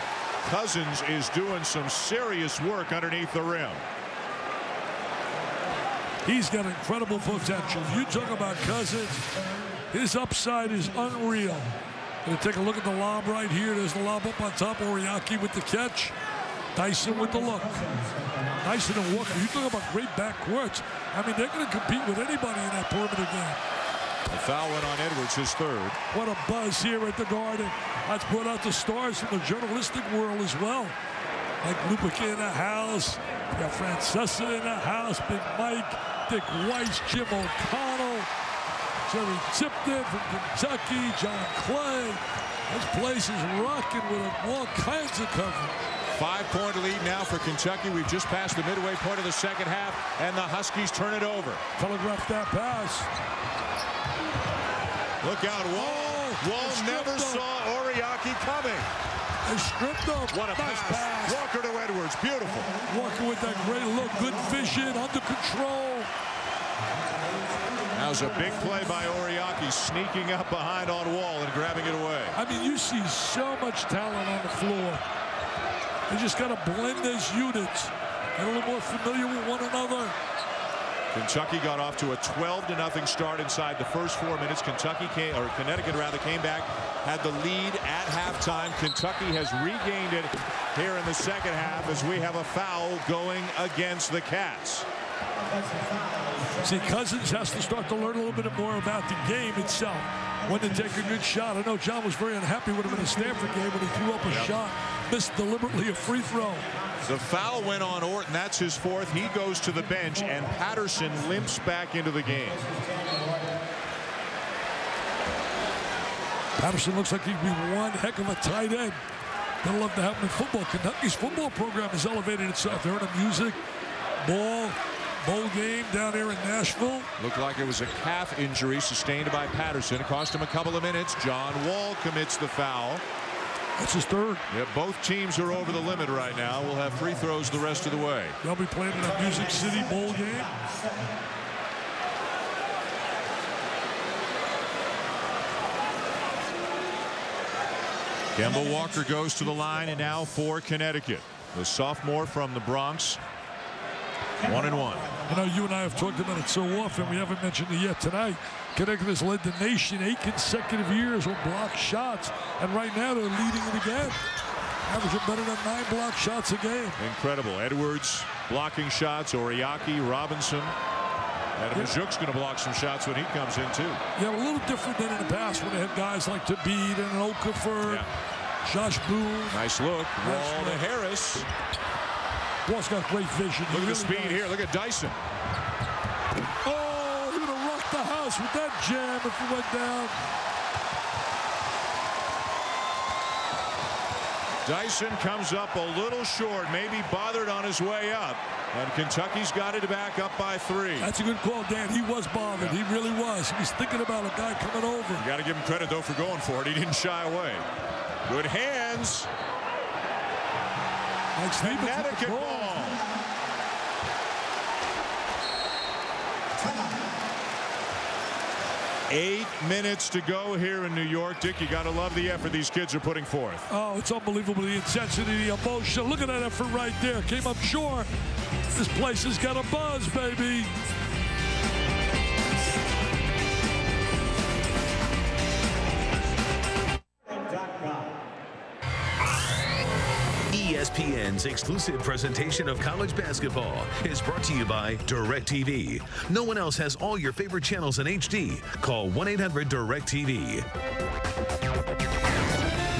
Cousins is doing some serious work underneath the rim. He's got incredible potential. You talk about Cousins. His upside is unreal. Going to take a look at the lob right here. There's the lob up on top. Oriaki with the catch. Dyson with the look. Dyson and Walker. You talk about great backcourts. I mean, they're going to compete with anybody in that perimeter game. The foul went on Edwards, his 3rd. What a buzz here at the Garden. That's brought out the stars from the journalistic world as well. Like Lupica in the house. You got Francesa in the house. Big Mike. Dick Weiss. Jim O'Connell. Jerry Tipton from Kentucky. John Clay. This place is rocking with all kinds of coverage. 5-point lead now for Kentucky. We've just passed the midway point of the second half, and the Huskies turn it over. Telegraph that pass. Look out, Wall. Wall never saw Oriaki coming. They stripped him. What a nice pass. Walker to Edwards. Beautiful. Walker with that great look. Good vision. Under control. That was a big play by Oriaki, sneaking up behind on Wall and grabbing it away. I mean, you see so much talent on the floor. They just got to blend those units. Get a little more familiar with one another. Kentucky got off to a 12-0 start inside the first 4 minutes. Connecticut came back, had the lead at halftime. Kentucky has regained it here in the second half as we have a foul going against the Cats. See, Cousins has to start to learn a little bit more about the game itself. When to take a good shot. I know John was very unhappy with him in the Stanford game when he threw up a shot, missed deliberately a free throw. The foul went on Orton. That's his fourth. He goes to the bench, and Patterson limps back into the game. Patterson looks like he'd be one heck of a tight end. They'll love to have him in football. Kentucky's football program has elevated itself. They heard of music, bowl game down here in Nashville. Looked like it was a calf injury sustained by Patterson. It cost him a couple of minutes. John Wall commits the foul. That's his third. Yeah, both teams are over the limit right now. We'll have free throws the rest of the way. They'll be playing in a Music City bowl game. Kemba Walker goes to the line, and now for Connecticut. The sophomore from the Bronx. 1-1. You know, you and I have talked about it so often. We haven't mentioned it yet tonight. Connecticut has led the nation 8 consecutive years with blocked shots. And right now they're leading it again. Averaging better than 9 blocked shots a game. Incredible. Edwards blocking shots. Oriaki, Robinson. And Majuk's going to block some shots when he comes in, too. Yeah, a little different than in the past when they had guys like Tabid and Okafor, Josh Boone. Nice look. Wall to Harris. Wall's got great vision. Look at the speed here. Look at Dyson. Oh, he would have rocked the house with that jam if he went down. Dyson comes up a little short, maybe bothered on his way up. And Kentucky's got it back up by 3. That's a good call, Dan. He was bothered. He really was. He was thinking about a guy coming over. You got to give him credit, though, for going for it. He didn't shy away. Good hands. Connecticut ball. Eight minutes to go here in New York. Dick, you got to love the effort these kids are putting forth. Oh, it's unbelievable, the intensity, the emotion. Look at that effort right there. Came up short. This place has got a buzz, baby. ESPN's exclusive presentation of college basketball is brought to you by DirecTV. No one else has all your favorite channels in HD. Call 1-800-DirecTV.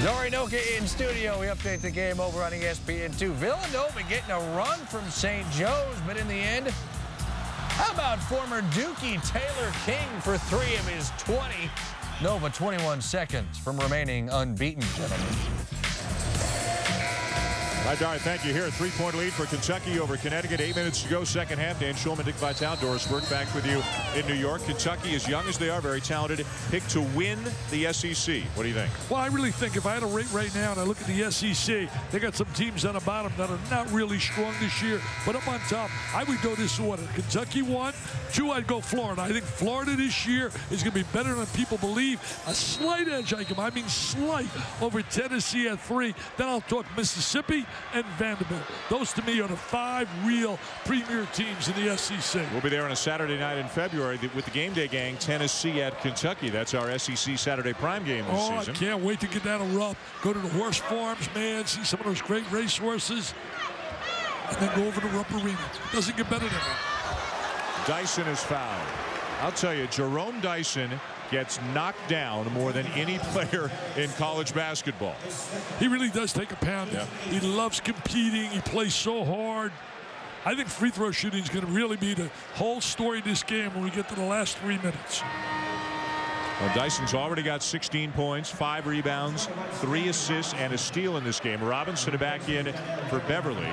Norinoka in studio. We update the game over on ESPN2. Villanova getting a run from St. Joe's, but in the end, how about former Dookie Taylor King for 3 of his 20? Nova 21 seconds from remaining unbeaten, gentlemen. All right, Dari, thank you. Here, a 3-point lead for Kentucky over Connecticut. 8 minutes to go, second half. Dan Schulman, Dick Vitale, Doris Burke back with you in New York. Kentucky, as young as they are, very talented, picked to win the SEC. What do you think? Well, I really think if I had a rate right now and I look at the SEC, they got some teams on the bottom that are not really strong this year. But up on top, I would go this order. Kentucky 1, 2, I'd go Florida. I think Florida this year is going to be better than people believe. A slight edge, I mean slight, over Tennessee at 3. Then I'll talk Mississippi and Vanderbilt. Those to me are the 5 real premier teams in the SEC. We'll be there on a Saturday night in February with the Game Day Gang, Tennessee at Kentucky. That's our SEC Saturday prime game this season. I can't wait to get down to Rupp, go to the horse farms, man, see some of those great race horses, and then go over to Rupp Arena. Doesn't get better than that. Dyson is fouled. I'll tell you, Jerome Dyson gets knocked down more than any player in college basketball. He really does take a pounding. Yeah. He loves competing. He plays so hard. I think free throw shooting is going to really be the whole story of this game when we get to the last 3 minutes. Well, Dyson's already got 16 points, 5 rebounds, 3 assists, and a steal in this game. Robinson back in for Beverly.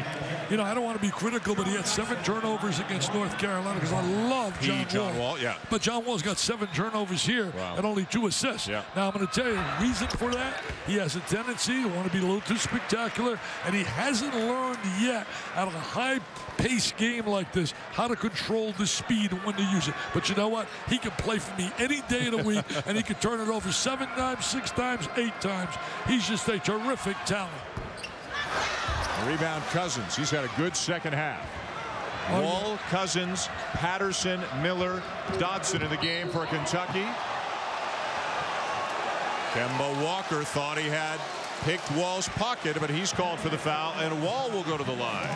You know, I don't want to be critical, but he had 7 turnovers against North Carolina because I love John Wall. Yeah. But John Wall's got 7 turnovers here and only 2 assists. Yeah. Now, I'm going to tell you, the reason for that, he has a tendency to want to be a little too spectacular, and he hasn't learned yet out of a high-paced game like this how to control the speed and when to use it. But you know what? He can play for me any day of the week, and he can turn it over 7 times, 6 times, 8 times. He's just a terrific talent. Rebound Cousins. He's had a good second half. Wall, Cousins, Patterson, Miller, Dodson in the game for Kentucky. Kemba Walker thought he had picked Wall's pocket, but he's called for the foul, and Wall will go to the line.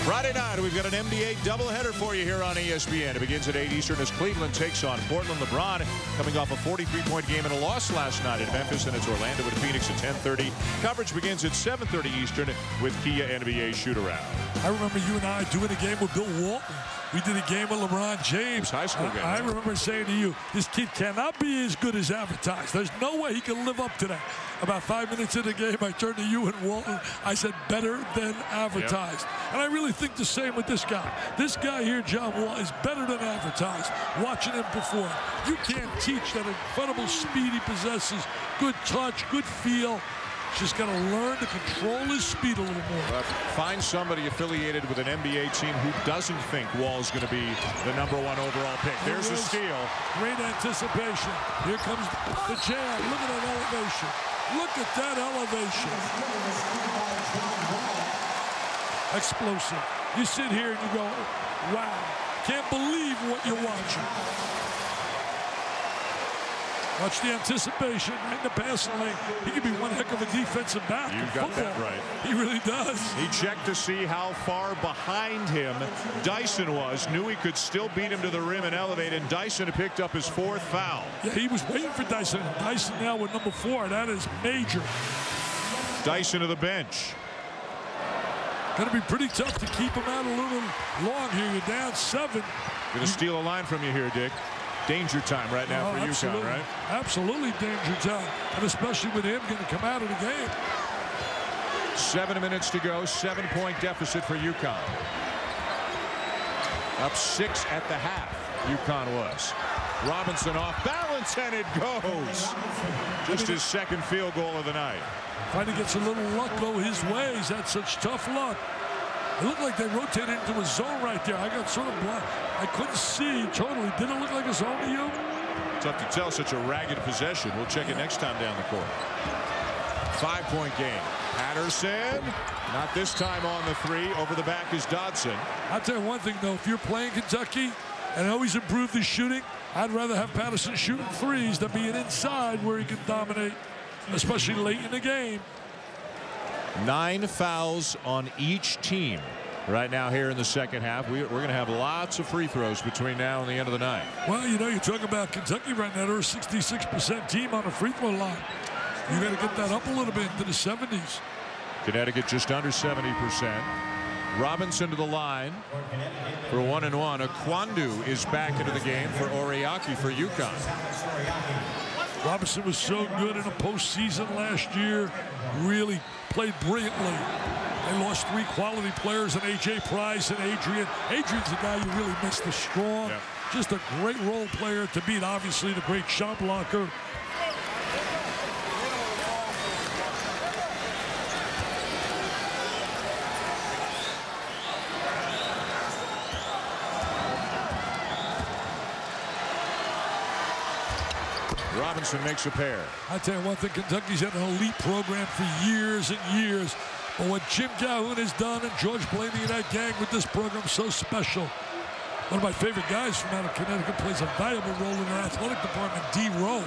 Friday night, we've got an NBA doubleheader for you here on ESPN. It begins at 8 Eastern as Cleveland takes on Portland. LeBron coming off a 43-point game and a loss last night in Memphis, and it's Orlando with Phoenix at 10:30. Coverage begins at 7:30 Eastern with Kia NBA Shoot-Around. I remember you and I doing a game with Bill Walton. We did a game with LeBron James. High school game. I remember saying to you, this kid cannot be as good as advertised. There's no way he can live up to that. About 5 minutes into the game, I turned to you and Walton. I said, better than advertised. Yep. And I really think the same with this guy. This guy here, John Wall, is better than advertised. Watching him perform. You can't teach that incredible speed he possesses. Good touch, good feel. Just got to learn to control his speed a little more. Find somebody affiliated with an NBA team who doesn't think Wall's going to be the #1 overall pick. There's a steal. Great anticipation. Here comes the jam. Look at that elevation. Look at that elevation. Explosive. You sit here and you go, wow. Can't believe what you're watching. Watch the anticipation right in the passing lane. He could be one heck of a defensive back. You got that right. He really does. He checked to see how far behind him Dyson was. Knew he could still beat him to the rim and elevate, and Dyson had picked up his 4th foul. Yeah, he was waiting for Dyson. Dyson now with #4. That is major. Dyson to the bench. Going to be pretty tough to keep him out a little long here. You're down 7. Going to steal a line from you here, Dick. Danger time right now for UConn, right? Absolutely danger time, and especially with him going to come out of the game. 7 minutes to go, 7-point deficit for UConn. Up 6 at the half, UConn was. Robinson off balance, and it goes. Just his 2nd field goal of the night. Trying to get some little luck go his way. He's had such tough luck. It looked like they rotated into a zone right there. I got sort of blind. I couldn't see totally. Did it look like a zone to you? Tough to tell, such a ragged possession. We'll check it next time down the court. 5-point game. Patterson, not this time on the 3. Over the back is Dodson. I'll tell you one thing, though. If you're playing Kentucky and always improve the shooting, I'd rather have Patterson shooting 3s than being inside where he can dominate, especially late in the game. 9 fouls on each team right now here in the second half. We're going to have lots of free throws between now and the end of the night. Well, you know, you're talking about Kentucky right now. They're a 66% team on the free throw line. You got to get that up a little bit to the 70s. Connecticut just under 70%. Robinson to the line for 1-and-1. Akwandu is back into the game for Oriaki for UConn. Robinson was so good in the postseason last year. Really played brilliantly. They lost 3 quality players in A.J. Price and Adrian. Adrian's a guy you really miss, the strong. Yeah. Just a great role player to beat, obviously, the great shot blocker. Robinson makes a pair. I tell you one thing, Kentucky's had an elite program for years and years. But what Jim Calhoun has done and George Blaney and that gang with this program is so special. One of my favorite guys from out of Connecticut plays a valuable role in their athletic department, D. Rowe.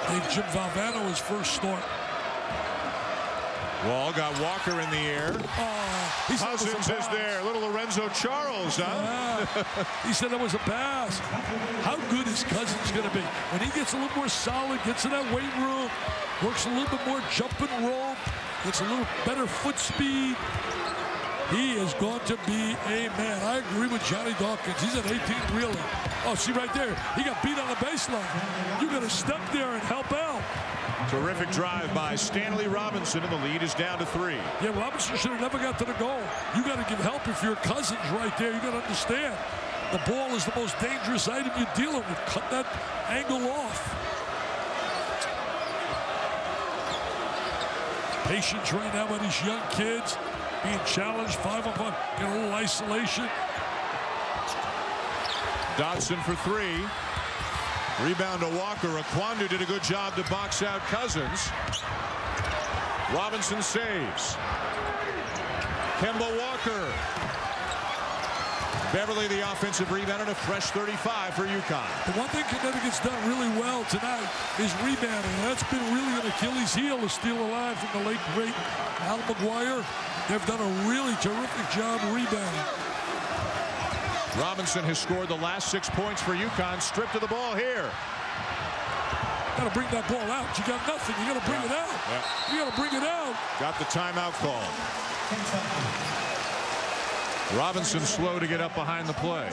Gave Jim Valvano his first start. Wall got Walker in the air. Cousins is there. Little Lorenzo Charles, huh? He said that was a pass. How good is Cousins going to be? When he gets a little more solid, gets in that weight room, works a little bit more jump and roll, gets a little better foot speed, he is going to be a man. I agree with Johnny Dawkins. He's at 18 really. Oh, see right there. He got beat on the baseline. You got to step there and help out. Terrific drive by Stanley Robinson, and the lead is down to 3. Yeah, Robinson should have never got to the goal. You got to give help if your Cousins right there. You got to understand, the ball is the most dangerous item you're dealing with. Cut that angle off. Patience right now by these young kids being challenged 5-on-5. Get a little isolation. Dodson for 3. Rebound to Walker. Aquandu did a good job to box out Cousins. Robinson saves. Kemba Walker. Beverly, the offensive rebound, and a fresh 35 for UConn. The one thing Connecticut's done really well tonight is rebounding. That's been really an Achilles heel to steal a line from the late, great Al McGuire. They've done a really terrific job rebounding. Robinson has scored the last 6 points for UConn. Stripped of the ball here. Got to bring that ball out. You got nothing. You got to bring it out. Yeah. You got to bring it out. Got the timeout call. Robinson slow to get up behind the play.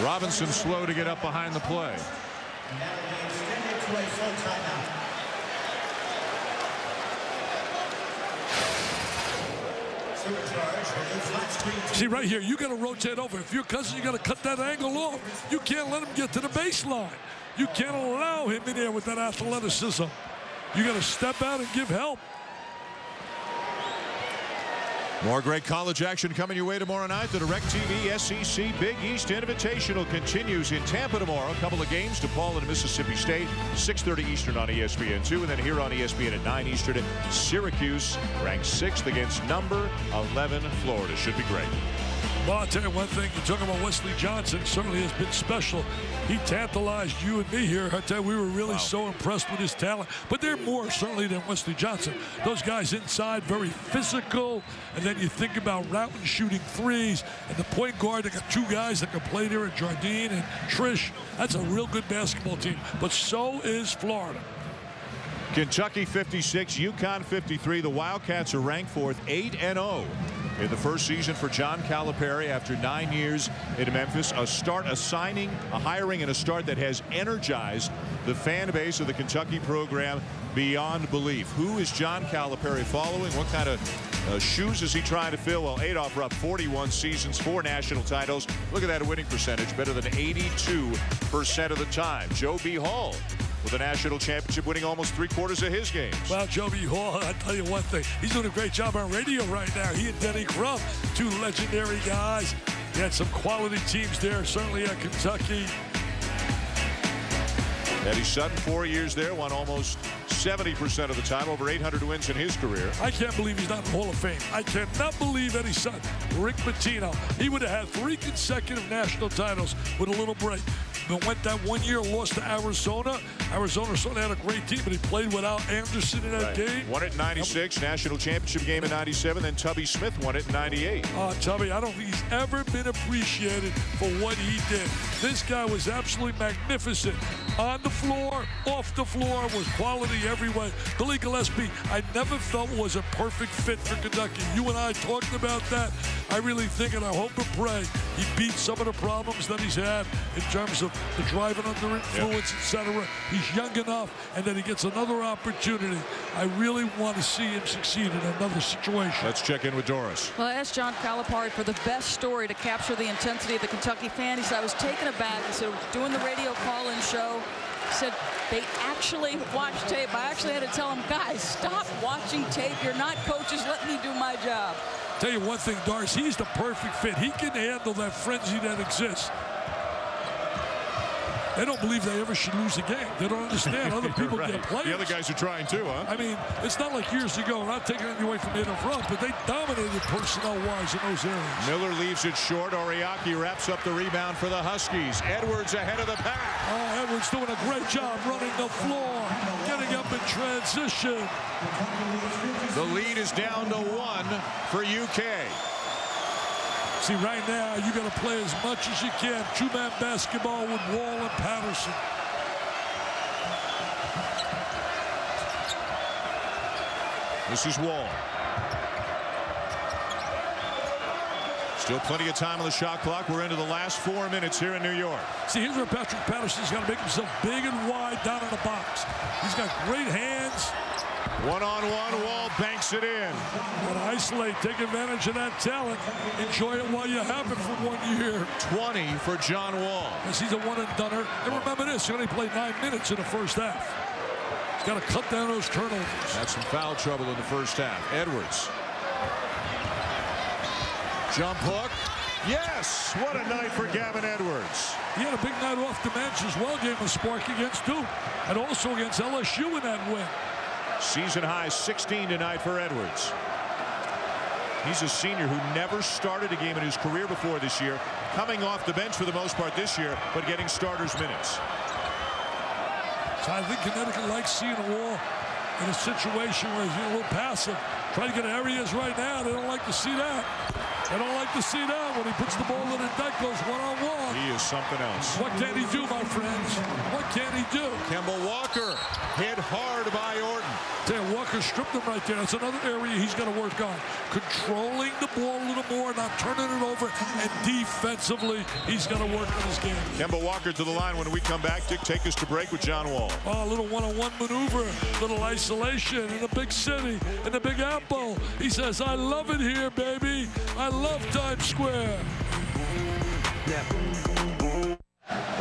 Robinson slow to get up behind the play. See right here, you got to rotate over. If you're Cousins, you got to cut that angle off. You can't let him get to the baseline. You can't allow him in there with that athleticism. You got to step out and give help. More great college action coming your way tomorrow night. The DirecTV SEC Big East Invitational continues in Tampa tomorrow. A couple of games, DePaul and Mississippi State, 6:30 Eastern on ESPN2, and then here on ESPN at 9 Eastern. Syracuse ranked 6th against number 11 Florida. Should be great. Well, I'll tell you one thing. You're talking about Wesley Johnson. Certainly has been special. He tantalized you and me here. I tell you, we were really so impressed with his talent. But they're more, certainly, than Wesley Johnson. Those guys inside, very physical. And then you think about routing, shooting threes. And the point guard, they got 2 guys that can play there, Jardine and Trish. That's a real good basketball team. But so is Florida. Kentucky 56, UConn 53. The Wildcats are ranked 4th, 8-0. In the first season for John Calipari after 9 years in Memphis. A hiring and a start that has energized the fan base of the Kentucky program beyond belief. Who is John Calipari following? What kind of shoes is he trying to fill? Well, Adolph Rupp, 41 seasons, 4 national titles. Look at that winning percentage, better than 82% of the time. Joe B. Hall with a national championship, winning almost 3/4 of his games. Well, Joe B. Hall, I'll tell you one thing. He's doing a great job on radio right now. He and Denny Crum, 2 legendary guys. He had some quality teams there, certainly at Kentucky. Eddie Sutton, 4 years there, won almost 70% of the time, over 800 wins in his career. I can't believe he's not in the Hall of Fame. I cannot believe Eddie Sutton. Rick Pitino, he would have had 3 consecutive national titles with a little break. But went that 1 year, lost to Arizona. Arizona certainly had a great team, but he played without Anderson in that game. Won it in 96, national championship game in 97, then Tubby Smith won it in 98. Tubby, I don't think he's ever been appreciated for what he did. This guy was absolutely magnificent. On the floor, off the floor, was quality every way. Billy Gillespie, I never felt was a perfect fit for Kentucky. You and I talked about that. I really think, and I hope and pray, he beats some of the problems that he's had in terms of the driving under influence, etc. He's young enough, and then he gets another opportunity. I really want to see him succeed in another situation. Let's check in with Doris. Well, I asked John Calipari for the best story to capture the intensity of the Kentucky fan. He said, I was taken aback. He said, doing the radio call-in show, he said, they actually watched tape. I actually had to tell him, guys, stop watching tape. You're not coaches. Let me do my job. Tell you one thing, Doris, he's the perfect fit. He can handle that frenzy that exists. They don't believe they ever should lose a game. They don't understand other people get players. The other guys are trying too, huh? I mean, it's not like years ago, not taking anything away from the front, but they dominated personnel-wise in those areas. Miller leaves it short. Oriaki wraps up the rebound for the Huskies. Edwards ahead of the pack. Oh, Edwards doing a great job running the floor, getting up in transition. The lead is down to 1 for UK. See, right now, you got to play as much as you can. 2-man basketball with Wall and Patterson. This is Wall. Still plenty of time on the shot clock. We're into the last 4 minutes here in New York. See, here's where Patrick Patterson's got to make himself big and wide down in the box. He's got great hands. One-on-one, Wall banks it in. Got to isolate, take advantage of that talent. Enjoy it while you have it for 1 year. 20 for John Wall. Because he's a one-and-doneer. And remember this, he only played 9 minutes in the first half. He's got to cut down those turnovers. Had some foul trouble in the first half. Edwards. Jump hook. Yes! What a night for Gavin Edwards. He had a big night off the bench as well, gave him a spark against Duke. And also against LSU in that win. Season high 16 tonight for Edwards. He's a senior who never started a game in his career before this year, coming off the bench for the most part this year, but getting starters minutes. So I think Connecticut likes seeing Wall in a situation where he's a little passive. Trying to get areas right now. They don't like to see that. They don't like to see that when he puts the ball in and that goes one-on-one. He is something else. What can he do, my friends? What can he do? Kemba Walker hit hard by Orton. Tell you, Walker stripped him right there. That's another area he's got to work on. Controlling the ball a little more, not turning it over, and defensively, he's got to work on his game. Kemba Walker to the line when we come back. Dick, take us to break with John Wall. Oh, a little one-on-one maneuver, little isolation in the big city, in the Big Apple. He says, I love it here, baby. I love Times Square.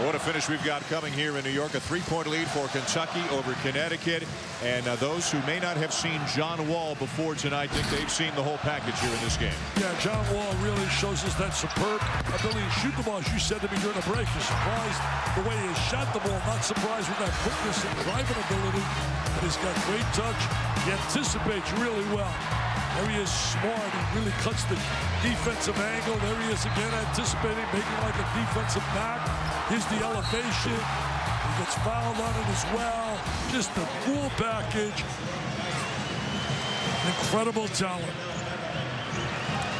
What a finish we've got coming here in New York. A 3-point lead for Kentucky over Connecticut. And those who may not have seen John Wall before tonight think they've seen the whole package here in this game. Yeah, John Wall really shows us that superb ability to shoot the ball. As you said to me during the break, you're surprised the way he has shot the ball. Not surprised with that quickness and driving ability. But he's got great touch. He anticipates really well. There he is, smart. He really cuts the defensive angle. There he is again, anticipating, making like a defensive back. Here's the elevation. He gets fouled on it as well. Just the full package. Incredible talent.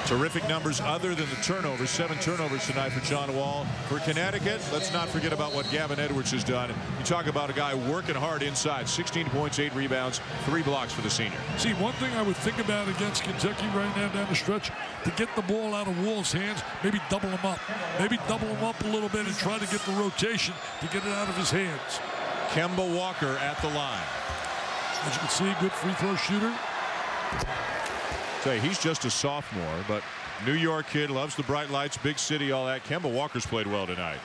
Terrific numbers other than the turnovers. 7 turnovers tonight for John Wall. For Connecticut, let's not forget about what Gavin Edwards has done. You talk about a guy working hard inside. 16 points, 8 rebounds, 3 blocks for the senior. See, one thing I would think about against Kentucky right now down the stretch, to get the ball out of Wall's hands, maybe double him up. Maybe double him up a little bit and try to get the rotation to get it out of his hands. Kemba Walker at the line. As you can see, good free throw shooter. Say he's just a sophomore, but New York kid, loves the bright lights, big city, all that. Kemba Walker's played well tonight.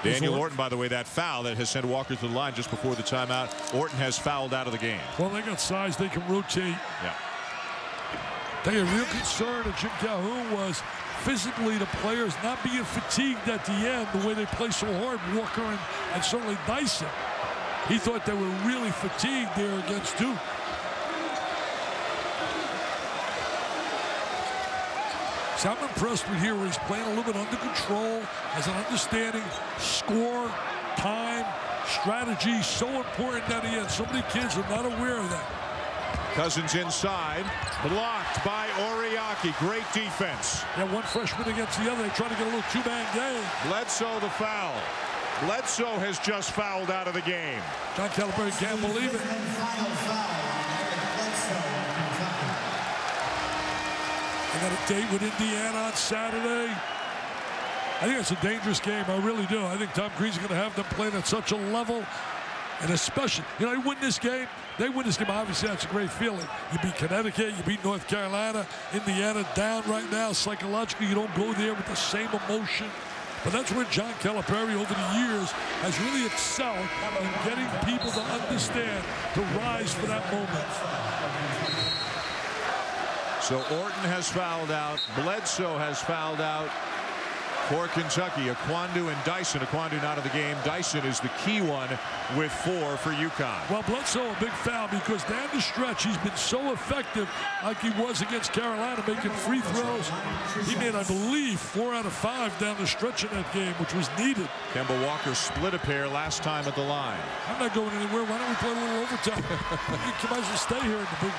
Daniel Orton, by the way, that foul that has sent Walker to the line just before the timeout. Orton has fouled out of the game. Well, they got size, they can rotate. Yeah. Tell you, a real concern of Jim Calhoun was physically the players not being fatigued at the end the way they play so hard, Walker and certainly Dyson. He thought they were really fatigued there against Duke. So I'm impressed with here where he's playing a little bit under control, has an understanding, score, time, strategy, so important at the end. So many kids are not aware of that. Cousins inside, blocked by Oriaki. Great defense. Yeah, one freshman against the other. They try to get a little two-man game. Bledsoe the foul. Bledsoe has just fouled out of the game. John Calipari can't believe it. They got a date with Indiana on Saturday. I think it's a dangerous game. I really do. I think Tom Crean's going to have them playing at such a level. And especially, you know, they win this game. They win this game. Obviously, that's a great feeling. You beat Connecticut. You beat North Carolina. Indiana down right now. Psychologically, you don't go there with the same emotion. But that's where John Calipari over the years has really excelled in getting people to understand, to rise for that moment. So Orton has fouled out. Bledsoe has fouled out for Kentucky. Akwandu and Dyson. Akwandu not in the game. Dyson is the key one with 4 for UConn. Well, Bledsoe a big foul because down the stretch he's been so effective like he was against Carolina, making free throws. He made, I believe, 4 out of 5 down the stretch in that game, which was needed. Kemba Walker split a pair last time at the line. I'm not going anywhere. Why don't we play a little overtime? You might as well stay here in the big...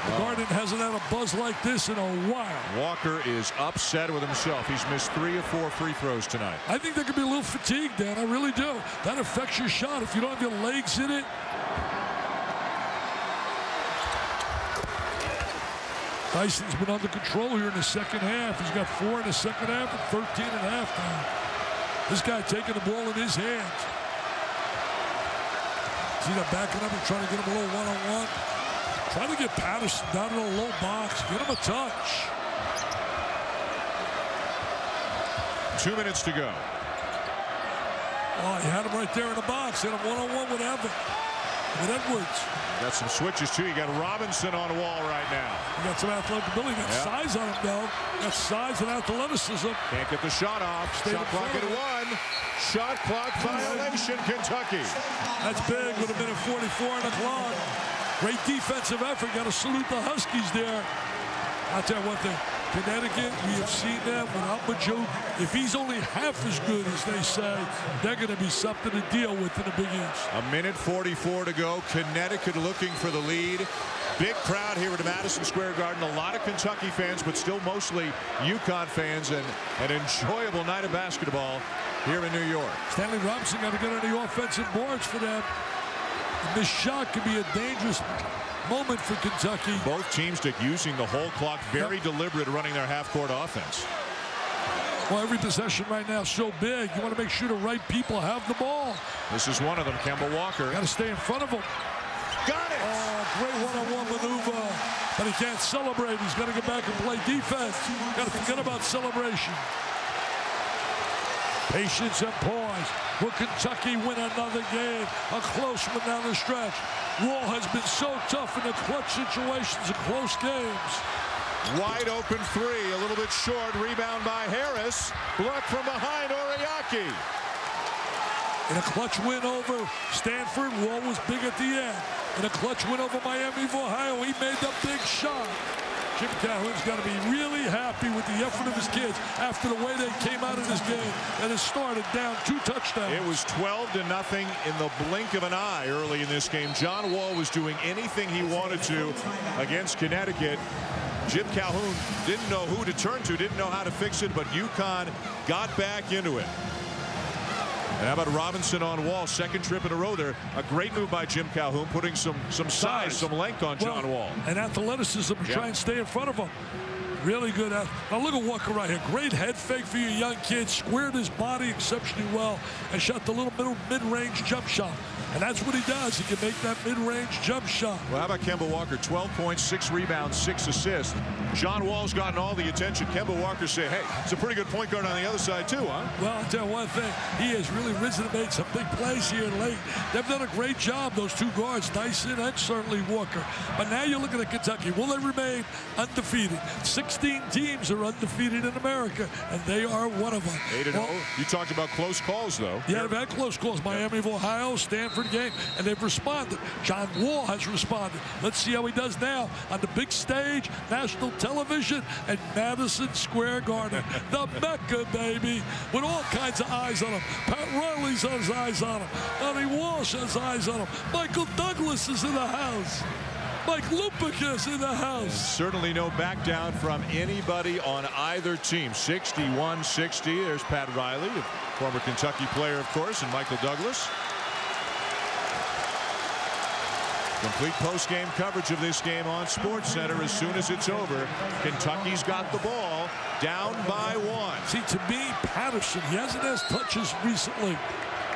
The Garden hasn't had a buzz like this in a while. Walker is upset with himself. He's missed 3 of 4 free throws tonight. I think they could be a little fatigued, Dan. I really do. That affects your shot. If you don't have your legs in it. Dyson's been under control here in the second half. He's got 4 in the second half and 13 at halftime. This guy taking the ball in his hands. See that backing up and trying to get him a little one-on-one. Trying to get Patterson down in a low box. Get him a touch. 2 minutes to go. Oh, he had him right there in the box. Hit him one-on-one with Edwards. Got some switches, too. You got Robinson on the wall right now. He got some athletic ability. Got size on him, though. Got size and athleticism. Can't get the shot off. Shot clock at 1. Shot clock violation, Kentucky. That's big with a minute 44 on the clock. Great defensive effort. Got to salute the Huskies there. I'll tell you one thing. Connecticut, we have seen them without Majuk. If he's only half as good as they say, they're going to be something to deal with in the Big East. A minute 44 to go. Connecticut looking for the lead. Big crowd here at Madison Square Garden. A lot of Kentucky fans, but still mostly UConn fans, and an enjoyable night of basketball here in New York. Stanley Robinson got to get on the offensive boards for them. And this shot could be a dangerous moment for Kentucky. Both teams using the whole clock, very deliberate running their half-court offense. Well, every possession right now is so big. You want to make sure the right people have the ball. This is one of them, Kemba Walker. Got to stay in front of him. Got it! Oh, great one-on-one maneuver. But he can't celebrate. He's got to get back and play defense. Got to forget about celebration. Patience and pause. Will Kentucky win another game? A close one down the stretch. Wall has been so tough in the clutch situations and close games. Wide open three, a little bit short. Rebound by Harris. Blocked from behind, Oriaki. In a clutch win over Stanford, Wall was big at the end. In a clutch win over Miami of Ohio, he made the big shot. Jim Calhoun's got to be really happy with the effort of his kids after the way they came out of this game and it started down 2 touchdowns. It was 12-0 in the blink of an eye early in this game. John Wall was doing anything he wanted to against Connecticut. Jim Calhoun didn't know who to turn to, didn't know how to fix it, but UConn got back into it. And how about Robinson on Wall? Second trip in a row there. A great move by Jim Calhoun, putting some size, some length on John Wall. And athleticism to try and stay in front of him. Really good. Now look at Walker right here. Great head fake for your young kid. Squared his body exceptionally well and shot the little mid-range jump shot. And that's what he does. He can make that mid-range jump shot. Well, how about Kemba Walker? 12 points, 6 rebounds, 6 assists. John Wall's gotten all the attention. Kemba Walker say, hey, it's a pretty good point guard on the other side too, huh? Well, I'll tell you one thing. He has really risen and made some big plays here late. They've done a great job, those 2 guards, Dyson and certainly Walker. But now you're looking at Kentucky. Will they remain undefeated? 16 teams are undefeated in America, and they are one of them. 8-0. Well, you talked about close calls, though. Yeah, they've had close calls. Miami of Ohio, Stanford game, and they've responded. John Wall has responded. Let's see how he does now on the big stage, national television, and Madison Square Garden. The Mecca, baby, with all kinds of eyes on him. Pat Riley's has eyes on him. Donnie Walsh has eyes on him. Michael Douglas is in the house. Mike Lupic in the house. Certainly no back down from anybody on either team. 61-60. There's Pat Riley, the former Kentucky player, of course, and Michael Douglas. Complete post-game coverage of this game on SportsCenter as soon as it's over. Kentucky's got the ball down by 1. See, to me, Patterson, he hasn't had touches recently.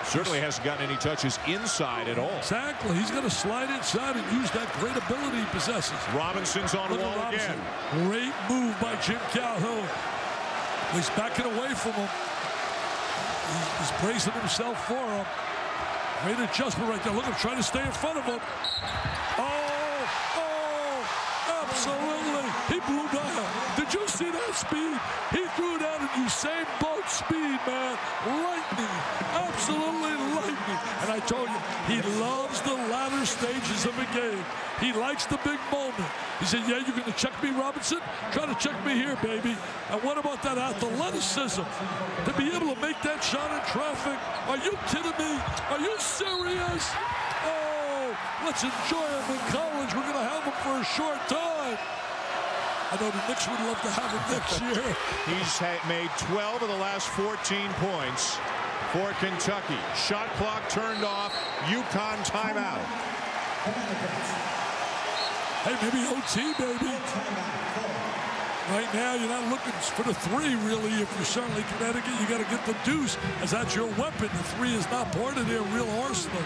Certainly hasn't gotten any touches inside at all. Exactly. He's going to slide inside and use that great ability he possesses. Robinson's on the wall again. Great move by Jim Calhoun. He's backing away from him. He's bracing himself for him. Great adjustment right there. Look, I'm trying to stay in front of him. Oh, absolutely. He blew down. Did you see that speed? He threw down at Usain Bolt speed, man. Lightning. Absolutely lightning. And I told you, he loves the latter stages of a game. He likes the big moment. He said, yeah, you're going to check me, Robinson? Try to check me here, baby. And what about that athleticism? To be able to make that shot in traffic? Are you kidding me? Are you serious? Oh, let's enjoy him in college. We're going to have him for a short time. I know the Knicks would love to have him next year. He's made 12 of the last 14 points for Kentucky. Shot clock turned off. UConn timeout. Hey, maybe OT, baby. Right now, you're not looking for the 3, really. If you're certainly Connecticut, you got to get the deuce, as that's your weapon. The 3 is not part of their real arsenal.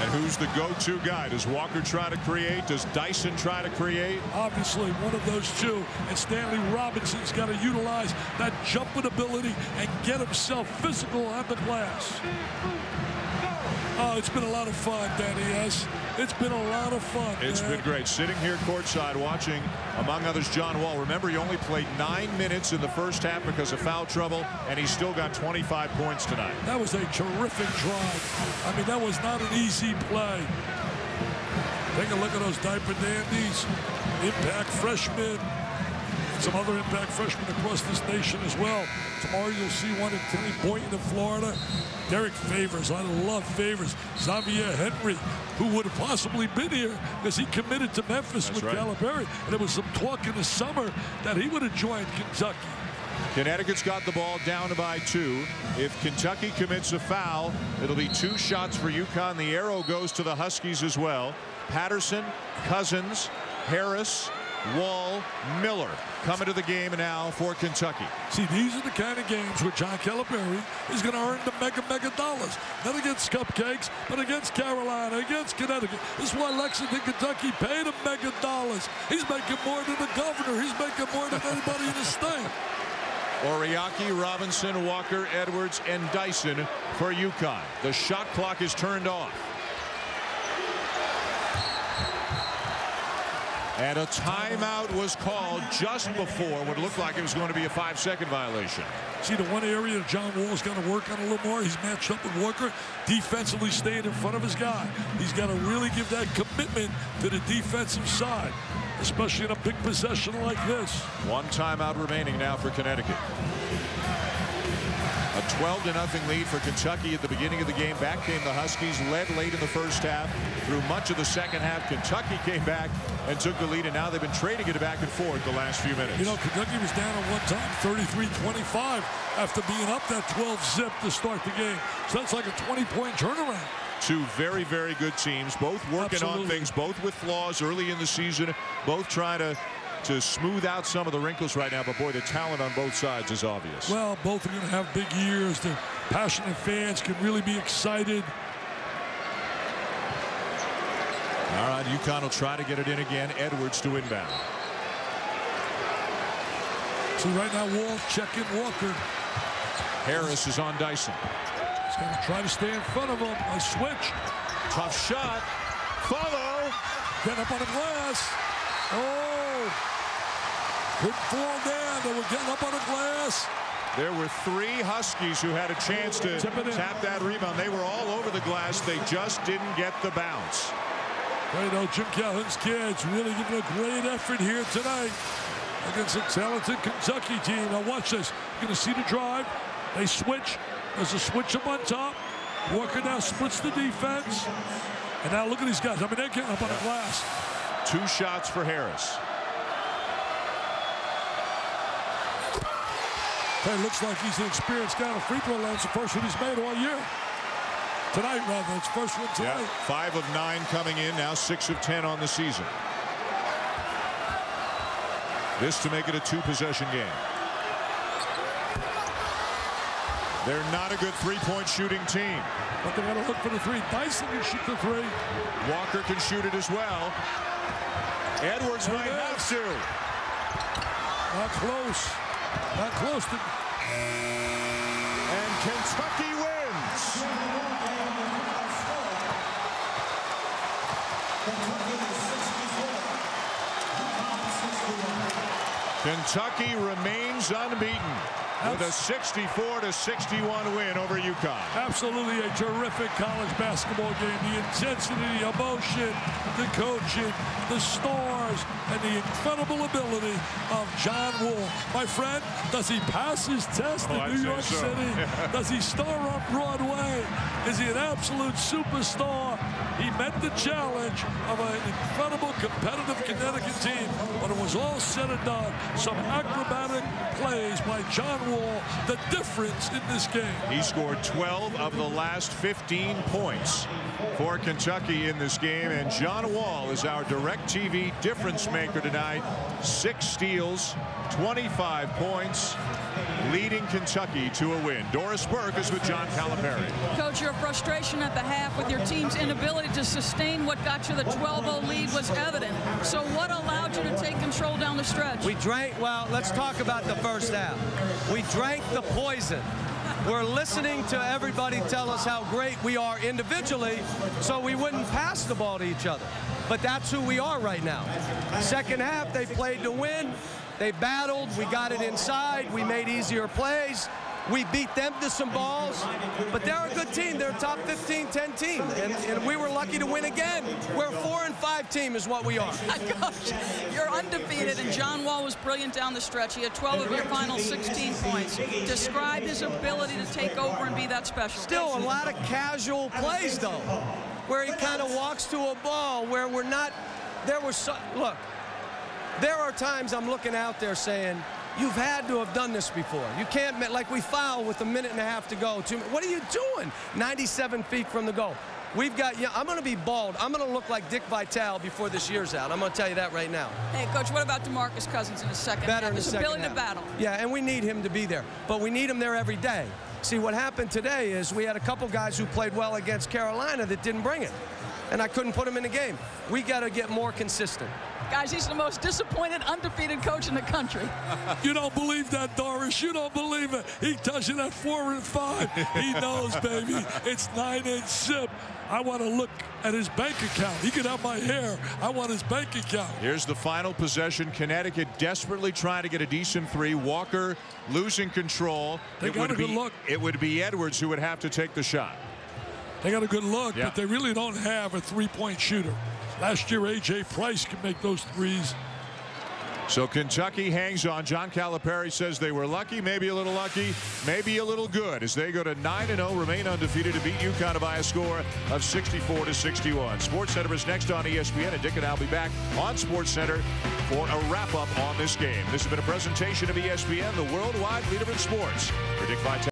And who's the go-to guy? Does Walker try to create? Does Dyson try to create? Obviously, one of those two. And Stanley Robinson's got to utilize that jumping ability and get himself physical on the glass. Oh, it's been a lot of fun, Danny S. It's been a lot of fun. It's been great. Sitting here courtside watching, among others, John Wall. Remember, he only played 9 minutes in the first half because of foul trouble, and he still got 25 points tonight. That was a terrific drive. I mean, that was not an easy play. Take a look at those diaper dandies. Impact freshmen. And some other impact freshmen across this nation as well. Tomorrow you'll see one in Tenny Boynton in Florida. Derek Favors, I love Favors. Xavier Henry, who would have possibly been here because he committed to Memphis with Calipari. And there was some talk in the summer that he would have joined Kentucky. Connecticut's got the ball down by 2. If Kentucky commits a foul, it'll be 2 shots for UConn. The arrow goes to the Huskies as well. Patterson, Cousins, Harris, Wall, Miller coming to the game now for Kentucky. See, these are the kind of games where John Calipari is going to earn the mega dollars. Not against cupcakes, but against Carolina, against Connecticut. This is why Lexington, Kentucky paid him mega dollars. He's making more than the governor. He's making more than anybody in the state. Oriaki, Robinson, Walker, Edwards, and Dyson for UConn. The shot clock is turned off. And a timeout was called just before what looked like it was going to be a 5-second violation. See, the one area that John Wall's got to work on a little more, he's matched up with Walker, defensively staying in front of his guy. He's got to really give that commitment to the defensive side, especially in a big possession like this. 1 timeout remaining now for Connecticut. A 12-0 lead for Kentucky at the beginning of the game. Back came the Huskies, led late in the first half. Through much of the second half, Kentucky came back and took the lead, and now they've been trading it back and forth the last few minutes. You know, Kentucky was down at one time 33-25 after being up that 12-zip to start the game. So that's like a 20-point turnaround. 2 very, very good teams, both working on things, both with flaws early in the season, both trying to smooth out some of the wrinkles right now. But, boy, the talent on both sides is obvious. Well, both are going to have big years. The passionate fans can really be excited. All right, UConn will try to get it in again. Edwards to inbound. So right now, Wall checking Walker. Harris is on Dyson. He's going to try to stay in front of him. A switch. Tough shot. Follow. Get up on the glass. Oh. Couldn't fall down. They were getting up on the glass. There were 3 Huskies who had a chance to tap that rebound. They were all over the glass. They just didn't get the bounce. You know, Jim Calhoun's kids really giving a great effort here tonight against a talented Kentucky team. Now watch this. You're going to see the drive. They switch. There's a switch up on top. Walker now splits the defense. And now look at these guys. I mean, they're getting up on the glass. 2 shots for Harris. Hey, looks like he's an experienced guy on the free throw line. It's the first one he's made all year. Tonight, rather. It's first one tonight. Yeah, 5 of 9 coming in. Now 6 of 10 on the season. This to make it a 2-possession game. They're not a good 3-point shooting team. But they got to look for the 3. Dyson can shoot the 3. Walker can shoot it as well. Edwards might have to. Not close. Not close to. And Kentucky wins. Kentucky remains unbeaten with a 64-61 win over UConn. Absolutely a terrific college basketball game. The intensity, the emotion, the coaching, the stars, and the incredible ability of John Wall. My friend, does he pass his test in New York City? Does he star on Broadway? Is he an absolute superstar? He met the challenge of an incredible competitive Connecticut team. But it was all said and done. Some acrobatic plays by John Wall, the difference in this game. He scored 12 of the last 15 points for Kentucky in this game, and John Wall is our DirecTV difference maker tonight. 6 steals, 25 points, leading Kentucky to a win. Doris Burke is with John Calipari. Coach, your frustration at the half with your team's inability to sustain what got you the 12-0 lead was evident. So what allowed you to take control down the stretch? We drank, well, let's talk about the first half. We drank the poison. We're listening to everybody tell us how great we are individually, so we wouldn't pass the ball to each other. But that's who we are right now. Second half, they played to win. They battled. We got it inside. We made easier plays. We beat them to some balls. But they're a good team. They're a top 15, 10 team. And we were lucky to win again. We're a 4-5 team is what we are. Gosh, you're undefeated, and John Wall was brilliant down the stretch. He had 12 of your final 16 points. Describe his ability to take over and be that special. Still a lot of casual plays, though, where he kind of walks to a ball where we're not. Look, there are times I'm looking out there saying, you've had to have done this before. You can't, like we foul with a minute and a half to go. What are you doing? 97 feet from the goal. We've got, I'm going to be bald. I'm going to look like Dick Vitale before this year's out. I'm going to tell you that right now. Hey, Coach, what about DeMarcus Cousins in the second half? His ability to battle. Yeah, and we need him to be there. But we need him there every day. See, what happened today is we had a couple guys who played well against Carolina that didn't bring it. And I couldn't put him in the game. We got to get more consistent. Guys, he's the most disappointed, undefeated coach in the country. You don't believe that, Doris. You don't believe it. He tells you that 4-5. He knows, baby. It's 9-inch zip. I want to look at his bank account. He could have my hair. I want his bank account. Here's the final possession. Connecticut desperately trying to get a decent 3. Walker losing control. They got a good look. It would be Edwards who would have to take the shot. They got a good look, but they really don't have a three-point shooter. Last year, A.J. Price could make those threes. So Kentucky hangs on. John Calipari says they were lucky, maybe a little lucky, maybe a little good, as they go to 9-0, remain undefeated to beat UConn by a score of 64-61. SportsCenter is next on ESPN, and Dick and I'll be back on SportsCenter for a wrap-up on this game. This has been a presentation of ESPN, the worldwide leader in sports. For Dick Vitale.